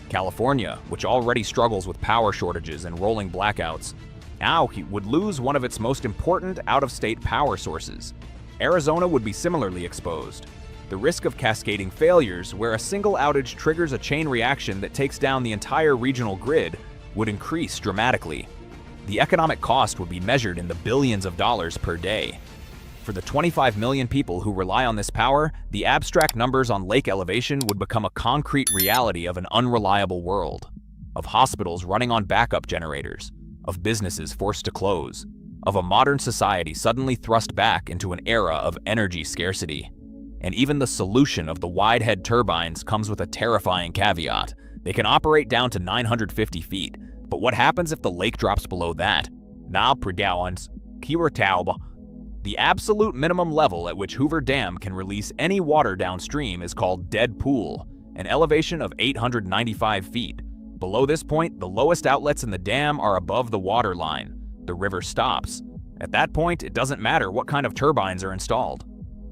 California, which already struggles with power shortages and rolling blackouts, now would lose one of its most important out-of-state power sources. Arizona would be similarly exposed. The risk of cascading failures, where a single outage triggers a chain reaction that takes down the entire regional grid, would increase dramatically. The economic cost would be measured in the billions of dollars per day. For the 25 million people who rely on this power, the abstract numbers on lake elevation would become a concrete reality of an unreliable world, of hospitals running on backup generators, of businesses forced to close, of a modern society suddenly thrust back into an era of energy scarcity. And even the solution of the Widehead turbines comes with a terrifying caveat. They can operate down to 950 feet, but what happens if the lake drops below that? The absolute minimum level at which Hoover Dam can release any water downstream is called dead pool, an elevation of 895 feet. Below this point, the lowest outlets in the dam are above the water line. The river stops. At that point, it doesn't matter what kind of turbines are installed.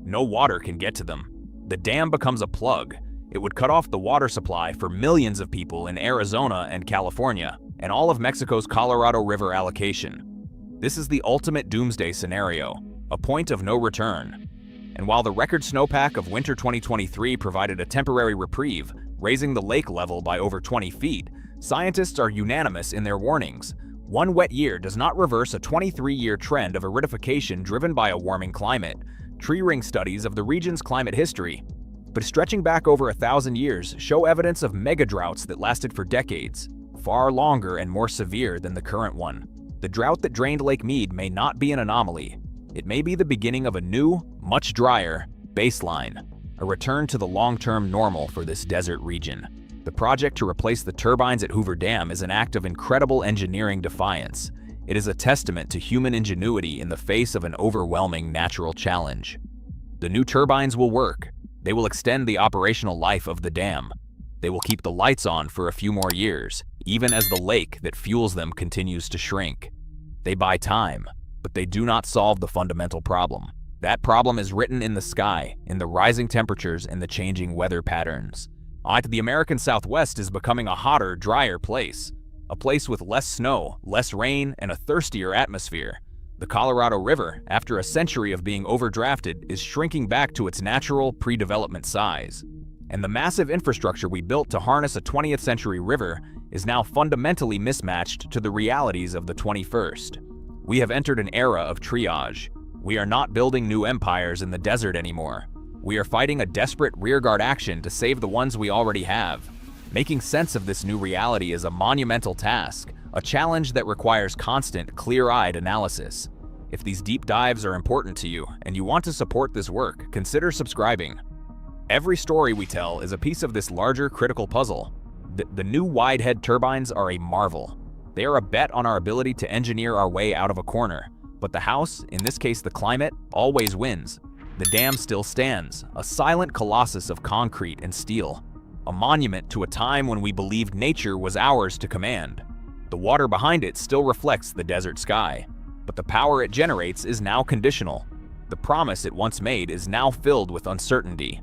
No water can get to them. The dam becomes a plug. It would cut off the water supply for millions of people in Arizona and California, and all of Mexico's Colorado River allocation. This is the ultimate doomsday scenario, a point of no return. And while the record snowpack of winter 2023 provided a temporary reprieve, raising the lake level by over 20 feet, scientists are unanimous in their warnings. One wet year does not reverse a 23-year trend of aridification driven by a warming climate. Tree ring studies of the region's climate history, but stretching back over 1,000 years, show evidence of mega droughts that lasted for decades, far longer and more severe than the current one. The drought that drained Lake Mead may not be an anomaly. It may be the beginning of a new, much drier baseline, a return to the long-term normal for this desert region. The project to replace the turbines at Hoover Dam is an act of incredible engineering defiance. It is a testament to human ingenuity in the face of an overwhelming natural challenge. The new turbines will work. They will extend the operational life of the dam. They will keep the lights on for a few more years, even as the lake that fuels them continues to shrink. They buy time, but they do not solve the fundamental problem. That problem is written in the sky, in the rising temperatures and the changing weather patterns. The American Southwest is becoming a hotter, drier place. A place with less snow, less rain, and a thirstier atmosphere. The Colorado River, after a century of being overdrafted, is shrinking back to its natural pre-development size. And the massive infrastructure we built to harness a 20th century river is now fundamentally mismatched to the realities of the 21st. We have entered an era of triage. We are not building new empires in the desert anymore. We are fighting a desperate rearguard action to save the ones we already have. Making sense of this new reality is a monumental task, a challenge that requires constant, clear-eyed analysis. If these deep dives are important to you and you want to support this work, consider subscribing. Every story we tell is a piece of this larger critical puzzle. The new wide-head turbines are a marvel. They are a bet on our ability to engineer our way out of a corner. But the house, in this case the climate, always wins. The dam still stands, a silent colossus of concrete and steel. A monument to a time when we believed nature was ours to command. The water behind it still reflects the desert sky, but the power it generates is now conditional. The promise it once made is now filled with uncertainty.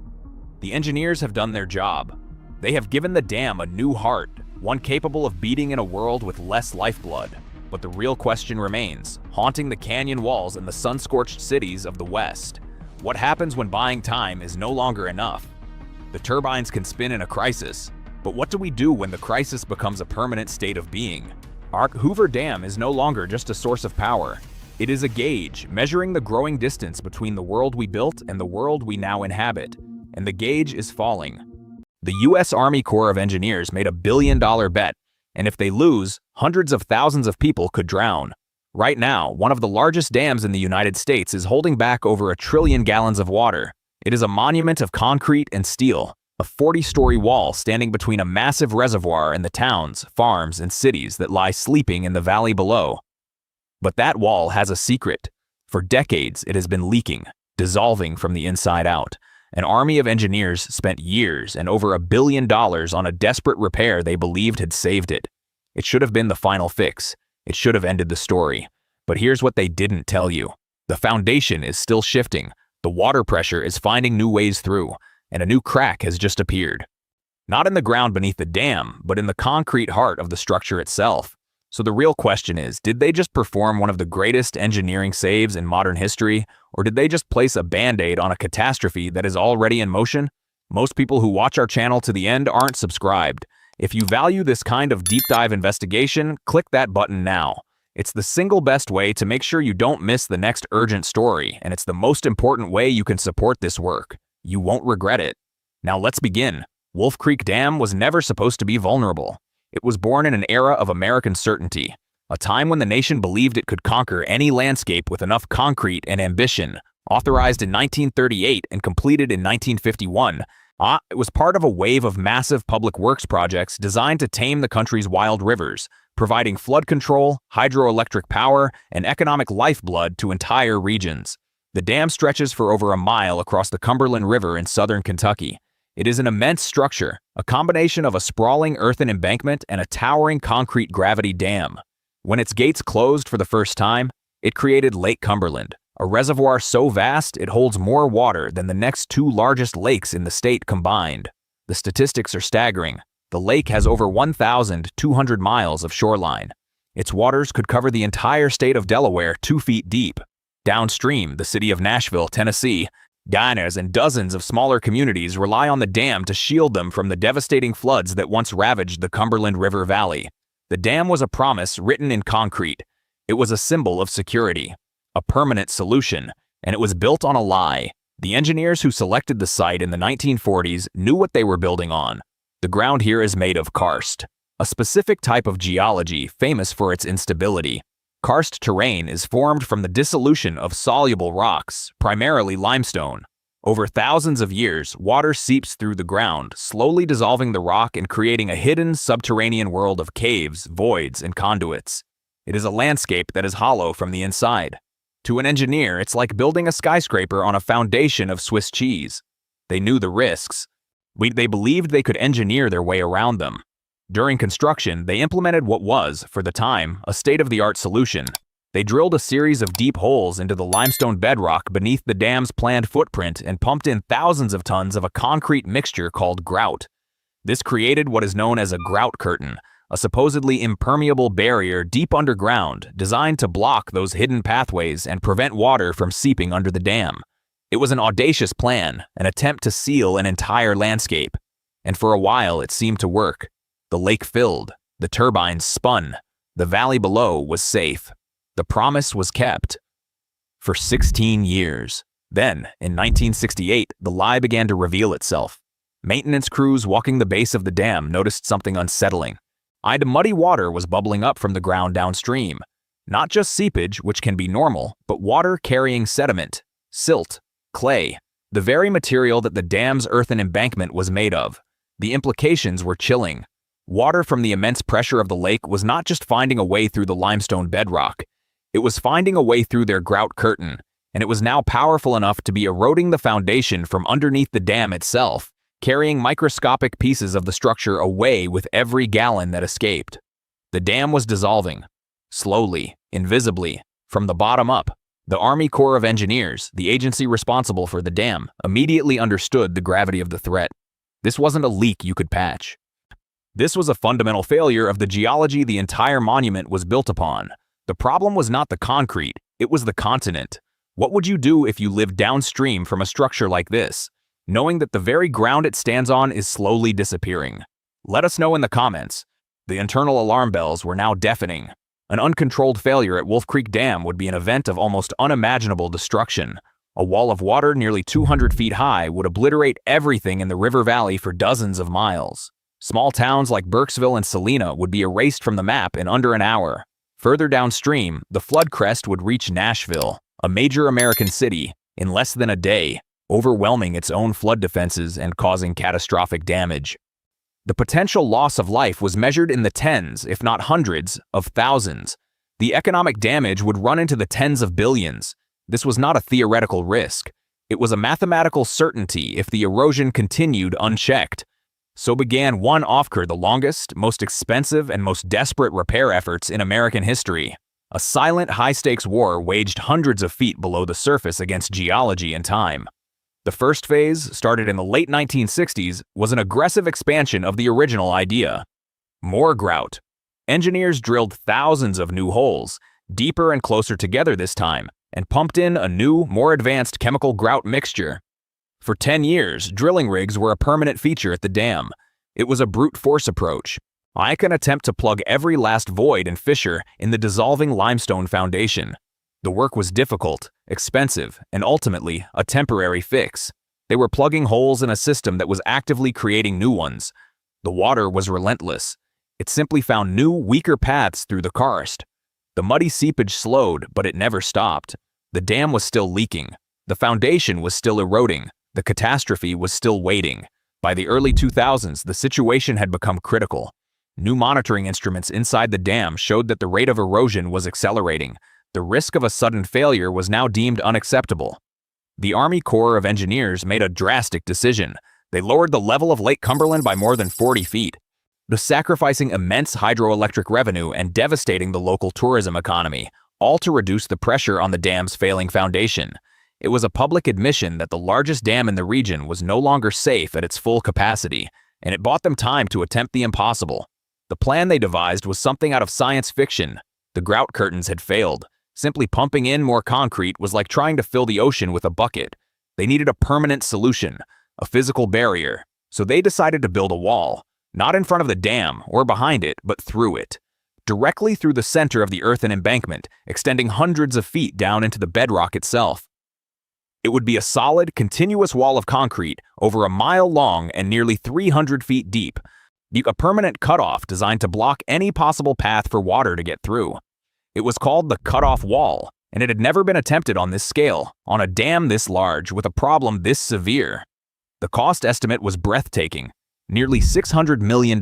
The engineers have done their job. They have given the dam a new heart, one capable of beating in a world with less lifeblood. But the real question remains, haunting the canyon walls and the sun-scorched cities of the West. What happens when buying time is no longer enough? The turbines can spin in a crisis, but what do we do when the crisis becomes a permanent state of being? Our Hoover Dam is no longer just a source of power. It is a gauge measuring the growing distance between the world we built and the world we now inhabit, and the gauge is falling. The U.S. Army Corps of Engineers made a billion-dollar bet, and if they lose, hundreds of thousands of people could drown. Right now, one of the largest dams in the United States is holding back over 1 trillion gallons of water. It is a monument of concrete and steel, a 40-story wall standing between a massive reservoir and the towns, farms, and cities that lie sleeping in the valley below. But that wall has a secret. For decades, it has been leaking, dissolving from the inside out. An army of engineers spent years and over $1 billion on a desperate repair they believed had saved it. It should have been the final fix. It should have ended the story. But here's what they didn't tell you. The foundation is still shifting. The water pressure is finding new ways through, and a new crack has just appeared. Not in the ground beneath the dam, but in the concrete heart of the structure itself. So the real question is, did they just perform one of the greatest engineering saves in modern history, or did they just place a band-aid on a catastrophe that is already in motion? Most people who watch our channel to the end aren't subscribed. If you value this kind of deep dive investigation, click that button now. It's the single best way to make sure you don't miss the next urgent story, and it's the most important way you can support this work. You won't regret it. Now let's begin. Wolf Creek Dam was never supposed to be vulnerable. It was born in an era of American certainty, a time when the nation believed it could conquer any landscape with enough concrete and ambition. Authorized in 1938 and completed in 1951, it was part of a wave of massive public works projects designed to tame the country's wild rivers, providing flood control, hydroelectric power, and economic lifeblood to entire regions. The dam stretches for over a mile across the Cumberland River in southern Kentucky. It is an immense structure, a combination of a sprawling earthen embankment and a towering concrete gravity dam. When its gates closed for the first time, it created Lake Cumberland, a reservoir so vast it holds more water than the next 2 largest lakes in the state combined. The statistics are staggering. The lake has over 1,200 miles of shoreline. Its waters could cover the entire state of Delaware 2 feet deep. Downstream, the city of Nashville, Tennessee, diners and dozens of smaller communities rely on the dam to shield them from the devastating floods that once ravaged the Cumberland River Valley. The dam was a promise written in concrete. It was a symbol of security, a permanent solution, and it was built on a lie. The engineers who selected the site in the 1940s knew what they were building on. The ground here is made of karst, a specific type of geology famous for its instability. Karst terrain is formed from the dissolution of soluble rocks, primarily limestone. Over thousands of years, water seeps through the ground, slowly dissolving the rock and creating a hidden subterranean world of caves, voids, and conduits. It is a landscape that is hollow from the inside. To an engineer, it's like building a skyscraper on a foundation of Swiss cheese. They knew the risks, They believed they could engineer their way around them. During construction, they implemented what was, for the time, a state-of-the-art solution. They drilled a series of deep holes into the limestone bedrock beneath the dam's planned footprint and pumped in thousands of tons of a concrete mixture called grout. This created what is known as a grout curtain, a supposedly impermeable barrier deep underground designed to block those hidden pathways and prevent water from seeping under the dam. It was an audacious plan, an attempt to seal an entire landscape. And for a while, it seemed to work. The lake filled, the turbines spun, the valley below was safe. The promise was kept. For 16 years. Then, in 1968, the lie began to reveal itself. Maintenance crews walking the base of the dam noticed something unsettling. Muddy water was bubbling up from the ground downstream. Not just seepage, which can be normal, but water carrying sediment, silt, clay, the very material that the dam's earthen embankment was made of. The implications were chilling. Water from the immense pressure of the lake was not just finding a way through the limestone bedrock. It was finding a way through their grout curtain, and it was now powerful enough to be eroding the foundation from underneath the dam itself, carrying microscopic pieces of the structure away with every gallon that escaped. The dam was dissolving. Slowly, invisibly, from the bottom up. The Army Corps of Engineers, the agency responsible for the dam, immediately understood the gravity of the threat. This wasn't a leak you could patch. This was a fundamental failure of the geology the entire monument was built upon. The problem was not the concrete, it was the continent. What would you do if you lived downstream from a structure like this, knowing that the very ground it stands on is slowly disappearing? Let us know in the comments. The internal alarm bells were now deafening. An uncontrolled failure at Wolf Creek Dam would be an event of almost unimaginable destruction. A wall of water nearly 200 feet high would obliterate everything in the river valley for dozens of miles. Small towns like Burkesville and Salina would be erased from the map in under an hour. Further downstream, the flood crest would reach Nashville, a major American city, in less than a day, overwhelming its own flood defenses and causing catastrophic damage. The potential loss of life was measured in the tens, if not hundreds, of thousands. The economic damage would run into the tens of billions. This was not a theoretical risk. It was a mathematical certainty if the erosion continued unchecked. So began the longest, most expensive, and most desperate repair efforts in American history. A silent, high-stakes war waged hundreds of feet below the surface against geology and time. The first phase, started in the late 1960s, was an aggressive expansion of the original idea. More grout. Engineers drilled thousands of new holes, deeper and closer together this time, and pumped in a new, more advanced chemical grout mixture. For 10 years, drilling rigs were a permanent feature at the dam. It was a brute force approach. I can attempt to plug every last void and fissure in the dissolving limestone foundation. The work was difficult, expensive, and ultimately a temporary fix. They were plugging holes in a system that was actively creating new ones. The water was relentless. It simply found new, weaker paths through the karst. The muddy seepage slowed, but it never stopped. The dam was still leaking. The foundation was still eroding. The catastrophe was still waiting. By the early 2000s, the situation had become critical. New monitoring instruments inside the dam showed that the rate of erosion was accelerating. The risk of a sudden failure was now deemed unacceptable. The Army Corps of Engineers made a drastic decision. They lowered the level of Lake Cumberland by more than 40 feet, sacrificing immense hydroelectric revenue and devastating the local tourism economy, all to reduce the pressure on the dam's failing foundation. It was a public admission that the largest dam in the region was no longer safe at its full capacity, and it bought them time to attempt the impossible. The plan they devised was something out of science fiction. The grout curtains had failed. Simply pumping in more concrete was like trying to fill the ocean with a bucket. They needed a permanent solution, a physical barrier, so they decided to build a wall, not in front of the dam or behind it, but through it. Directly through the center of the earthen embankment, extending hundreds of feet down into the bedrock itself. It would be a solid, continuous wall of concrete over a mile long and nearly 300 feet deep, a permanent cutoff designed to block any possible path for water to get through. It was called the cutoff wall, and it had never been attempted on this scale, on a dam this large with a problem this severe. The cost estimate was breathtaking, nearly $600 million.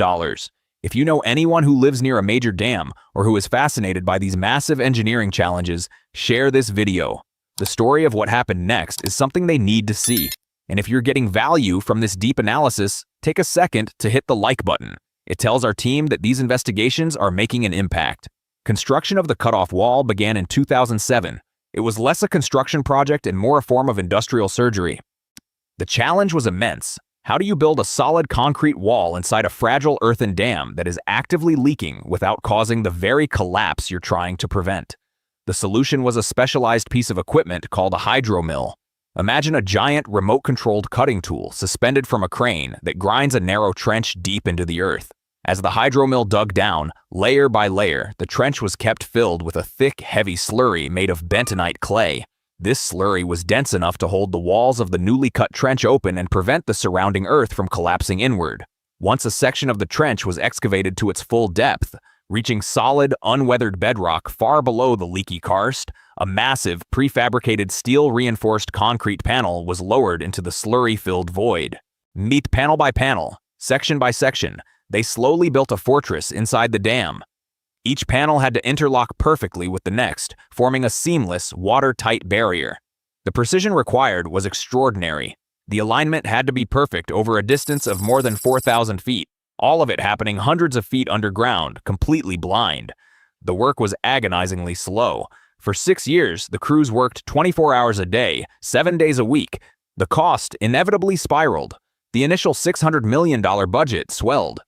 If you know anyone who lives near a major dam or who is fascinated by these massive engineering challenges, share this video. The story of what happened next is something they need to see. And if you're getting value from this deep analysis, take a second to hit the like button. It tells our team that these investigations are making an impact. Construction of the cutoff wall began in 2007. It was less a construction project and more a form of industrial surgery. The challenge was immense. How do you build a solid concrete wall inside a fragile earthen dam that is actively leaking without causing the very collapse you're trying to prevent? The solution was a specialized piece of equipment called a hydromill. Imagine a giant remote-controlled cutting tool suspended from a crane that grinds a narrow trench deep into the earth. As the hydromill dug down, layer by layer, the trench was kept filled with a thick, heavy slurry made of bentonite clay. This slurry was dense enough to hold the walls of the newly cut trench open and prevent the surrounding earth from collapsing inward. Once a section of the trench was excavated to its full depth, reaching solid, unweathered bedrock far below the leaky karst, a massive, prefabricated steel-reinforced concrete panel was lowered into the slurry-filled void. Meet panel by panel, section by section, they slowly built a fortress inside the dam. Each panel had to interlock perfectly with the next, forming a seamless, watertight barrier. The precision required was extraordinary. The alignment had to be perfect over a distance of more than 4,000 feet, all of it happening hundreds of feet underground, completely blind. The work was agonizingly slow. For 6 years, the crews worked 24 hours a day, 7 days a week. The cost inevitably spiraled. The initial $600 million budget swelled.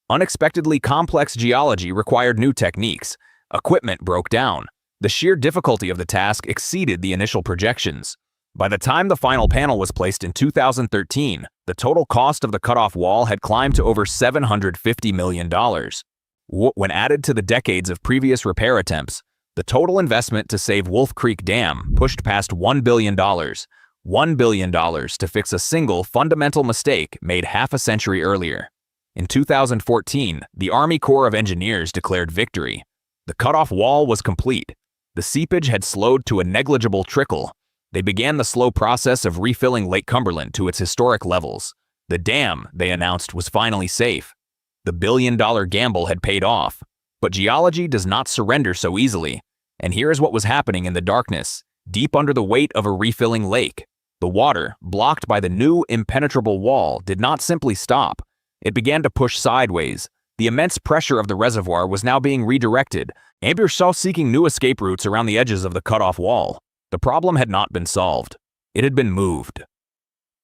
Unexpectedly complex geology required new techniques. Equipment broke down. The sheer difficulty of the task exceeded the initial projections. By the time the final panel was placed in 2013, the total cost of the cutoff wall had climbed to over $750 million. When added to the decades of previous repair attempts, the total investment to save Wolf Creek Dam pushed past $1 billion. $1 billion to fix a single fundamental mistake made half a century earlier. In 2014, the Army Corps of Engineers declared victory. The cutoff wall was complete. The seepage had slowed to a negligible trickle. They began the slow process of refilling Lake Cumberland to its historic levels. The dam, they announced, was finally safe. The billion-dollar gamble had paid off. But geology does not surrender so easily. And here is what was happening in the darkness, deep under the weight of a refilling lake. The water, blocked by the new impenetrable wall, did not simply stop. It began to push sideways. The immense pressure of the reservoir was now being redirected. Ambers saw seeking new escape routes around the edges of the cutoff wall. The problem had not been solved. It had been moved.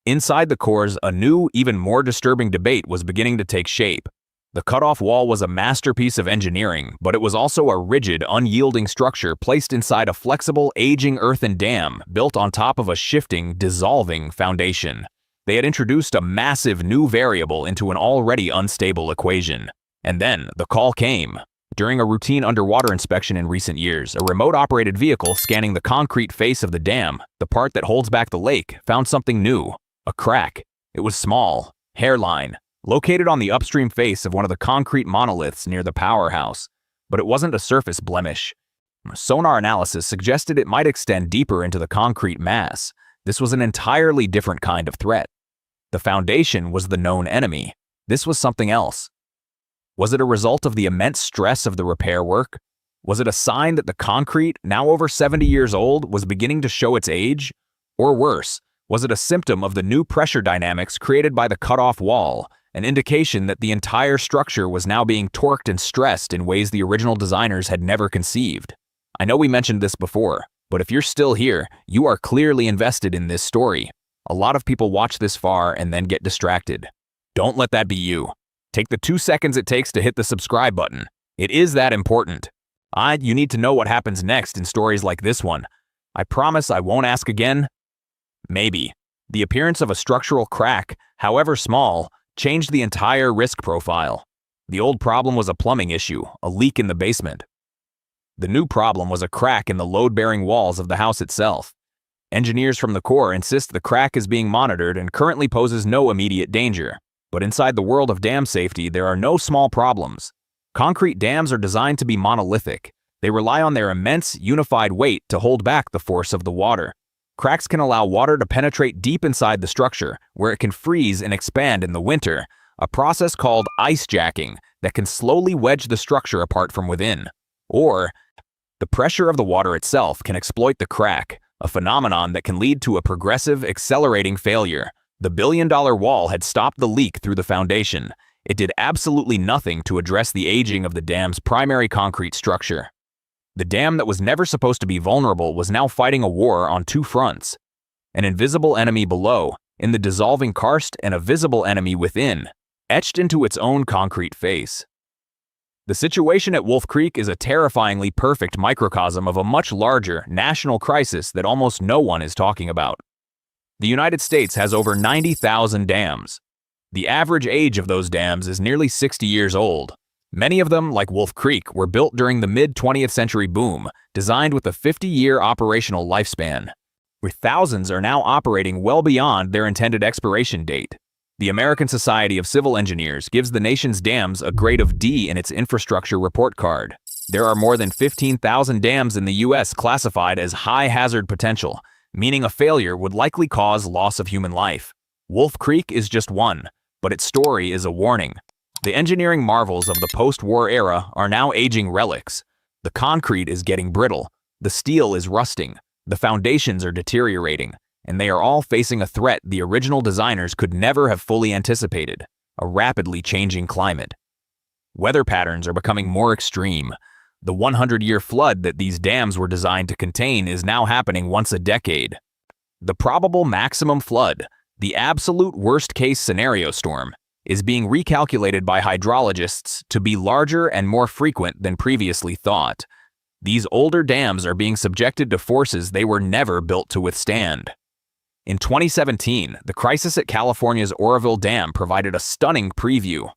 Inside the cores, a new, even more disturbing debate was beginning to take shape. The cutoff wall was a masterpiece of engineering, but it was also a rigid, unyielding structure placed inside a flexible, aging earthen dam built on top of a shifting, dissolving foundation. They had introduced a massive new variable into an already unstable equation. And then the call came. During a routine underwater inspection in recent years, a remote-operated vehicle scanning the concrete face of the dam, the part that holds back the lake, found something new. A crack. It was small. Hairline. Located on the upstream face of one of the concrete monoliths near the powerhouse. But it wasn't a surface blemish. Sonar analysis suggested it might extend deeper into the concrete mass. This was an entirely different kind of threat. The foundation was the known enemy. This was something else. Was it a result of the immense stress of the repair work? Was it a sign that the concrete, now over 70 years old, was beginning to show its age? Or worse, was it a symptom of the new pressure dynamics created by the cutoff wall, an indication that the entire structure was now being torqued and stressed in ways the original designers had never conceived? I know we mentioned this before, but if you're still here, you are clearly invested in this story. A lot of people watch this far and then get distracted. Don't let that be you. Take the 2 seconds it takes to hit the subscribe button. It is that important. You need to know what happens next in stories like this one. I promise I won't ask again. Maybe. The appearance of a structural crack, however small, changed the entire risk profile. The old problem was a plumbing issue, a leak in the basement. The new problem was a crack in the load-bearing walls of the house itself. Engineers from the Corps insist the crack is being monitored and currently poses no immediate danger. But inside the world of dam safety, there are no small problems. Concrete dams are designed to be monolithic. They rely on their immense, unified weight to hold back the force of the water. Cracks can allow water to penetrate deep inside the structure, where it can freeze and expand in the winter, a process called ice jacking that can slowly wedge the structure apart from within. Or, the pressure of the water itself can exploit the crack, a phenomenon that can lead to a progressive, accelerating failure. The billion-dollar wall had stopped the leak through the foundation. It did absolutely nothing to address the aging of the dam's primary concrete structure. The dam that was never supposed to be vulnerable was now fighting a war on two fronts. An invisible enemy below, in the dissolving karst, and a visible enemy within, etched into its own concrete face. The situation at Wolf Creek is a terrifyingly perfect microcosm of a much larger national crisis that almost no one is talking about. The United States has over 90,000 dams. The average age of those dams is nearly 60 years old. Many of them, like Wolf Creek, were built during the mid-20th century boom, designed with a 50-year operational lifespan, where thousands are now operating well beyond their intended expiration date. The American Society of Civil Engineers gives the nation's dams a grade of D in its infrastructure report card. There are more than 15,000 dams in the U.S. classified as high hazard potential, meaning a failure would likely cause loss of human life. Wolf Creek is just one, but its story is a warning. The engineering marvels of the post-war era are now aging relics. The concrete is getting brittle, the steel is rusting, the foundations are deteriorating, and they are all facing a threat the original designers could never have fully anticipated: a rapidly changing climate. Weather patterns are becoming more extreme. The 100-year flood that these dams were designed to contain is now happening once a decade. The probable maximum flood, the absolute worst-case scenario storm, is being recalculated by hydrologists to be larger and more frequent than previously thought. These older dams are being subjected to forces they were never built to withstand. In 2017, the crisis at California's Oroville Dam provided a stunning preview.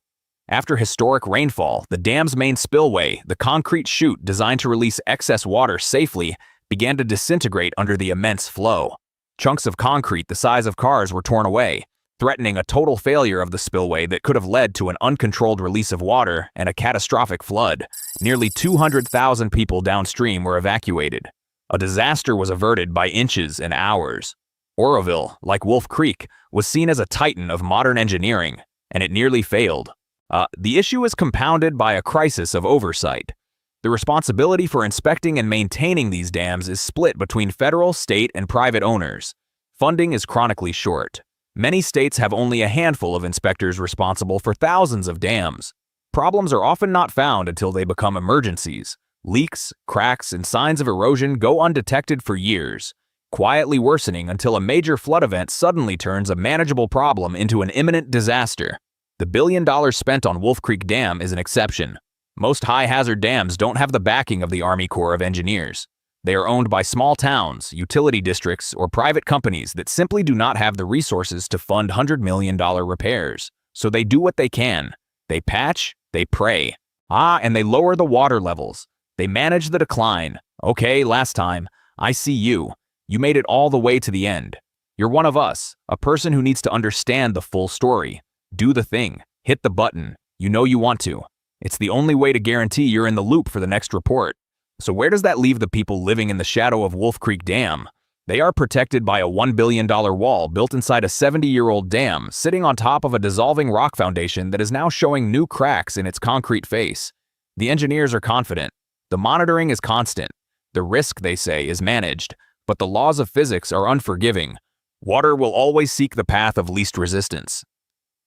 After historic rainfall, the dam's main spillway, the concrete chute designed to release excess water safely, began to disintegrate under the immense flow. Chunks of concrete the size of cars were torn away, threatening a total failure of the spillway that could have led to an uncontrolled release of water and a catastrophic flood. Nearly 200,000 people downstream were evacuated. A disaster was averted by inches and hours. Oroville, like Wolf Creek, was seen as a titan of modern engineering, and it nearly failed. The issue is compounded by a crisis of oversight. The responsibility for inspecting and maintaining these dams is split between federal, state, and private owners. Funding is chronically short. Many states have only a handful of inspectors responsible for thousands of dams. Problems are often not found until they become emergencies. Leaks, cracks, and signs of erosion go undetected for years, quietly worsening until a major flood event suddenly turns a manageable problem into an imminent disaster. The $1 billion spent on Wolf Creek Dam is an exception. Most high-hazard dams don't have the backing of the Army Corps of Engineers. They are owned by small towns, utility districts, or private companies that simply do not have the resources to fund $100 million repairs. So they do what they can. They patch, they pray. And they lower the water levels. They manage the decline. Okay, last time. I see you. You made it all the way to the end. You're one of us, a person who needs to understand the full story. Do the thing. Hit the button. You know you want to. It's the only way to guarantee you're in the loop for the next report. So where does that leave the people living in the shadow of Wolf Creek Dam? They are protected by a $1 billion wall built inside a 70-year-old dam, sitting on top of a dissolving rock foundation that is now showing new cracks in its concrete face. The engineers are confident. The monitoring is constant. The risk, they say, is managed. But the laws of physics are unforgiving. Water will always seek the path of least resistance.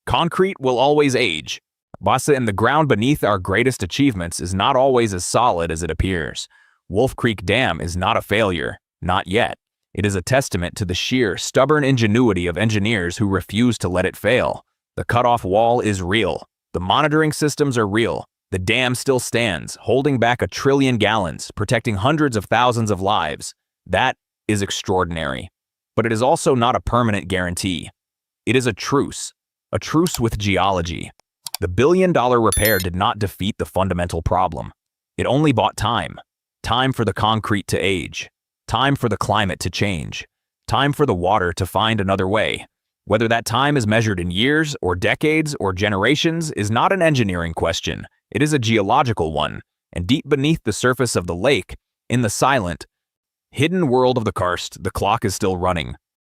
Concrete will always age. And the ground beneath our greatest achievements is not always as solid as it appears. Wolf Creek Dam is not a failure. Not yet. It is a testament to the sheer, stubborn ingenuity of engineers who refuse to let it fail. The cutoff wall is real. The monitoring systems are real. The dam still stands, holding back 1 trillion gallons, protecting hundreds of thousands of lives. That is extraordinary. But it is also not a permanent guarantee. It is a truce with geology. The $1 billion repair did not defeat the fundamental problem. It only bought time. Time for the concrete to age. Time for the climate to change. Time for the water to find another way. Whether that time is measured in years or decades or generations is not an engineering question. It is a geological one. And deep beneath the surface of the lake, in the silent, hidden world of the karst, the clock is still running.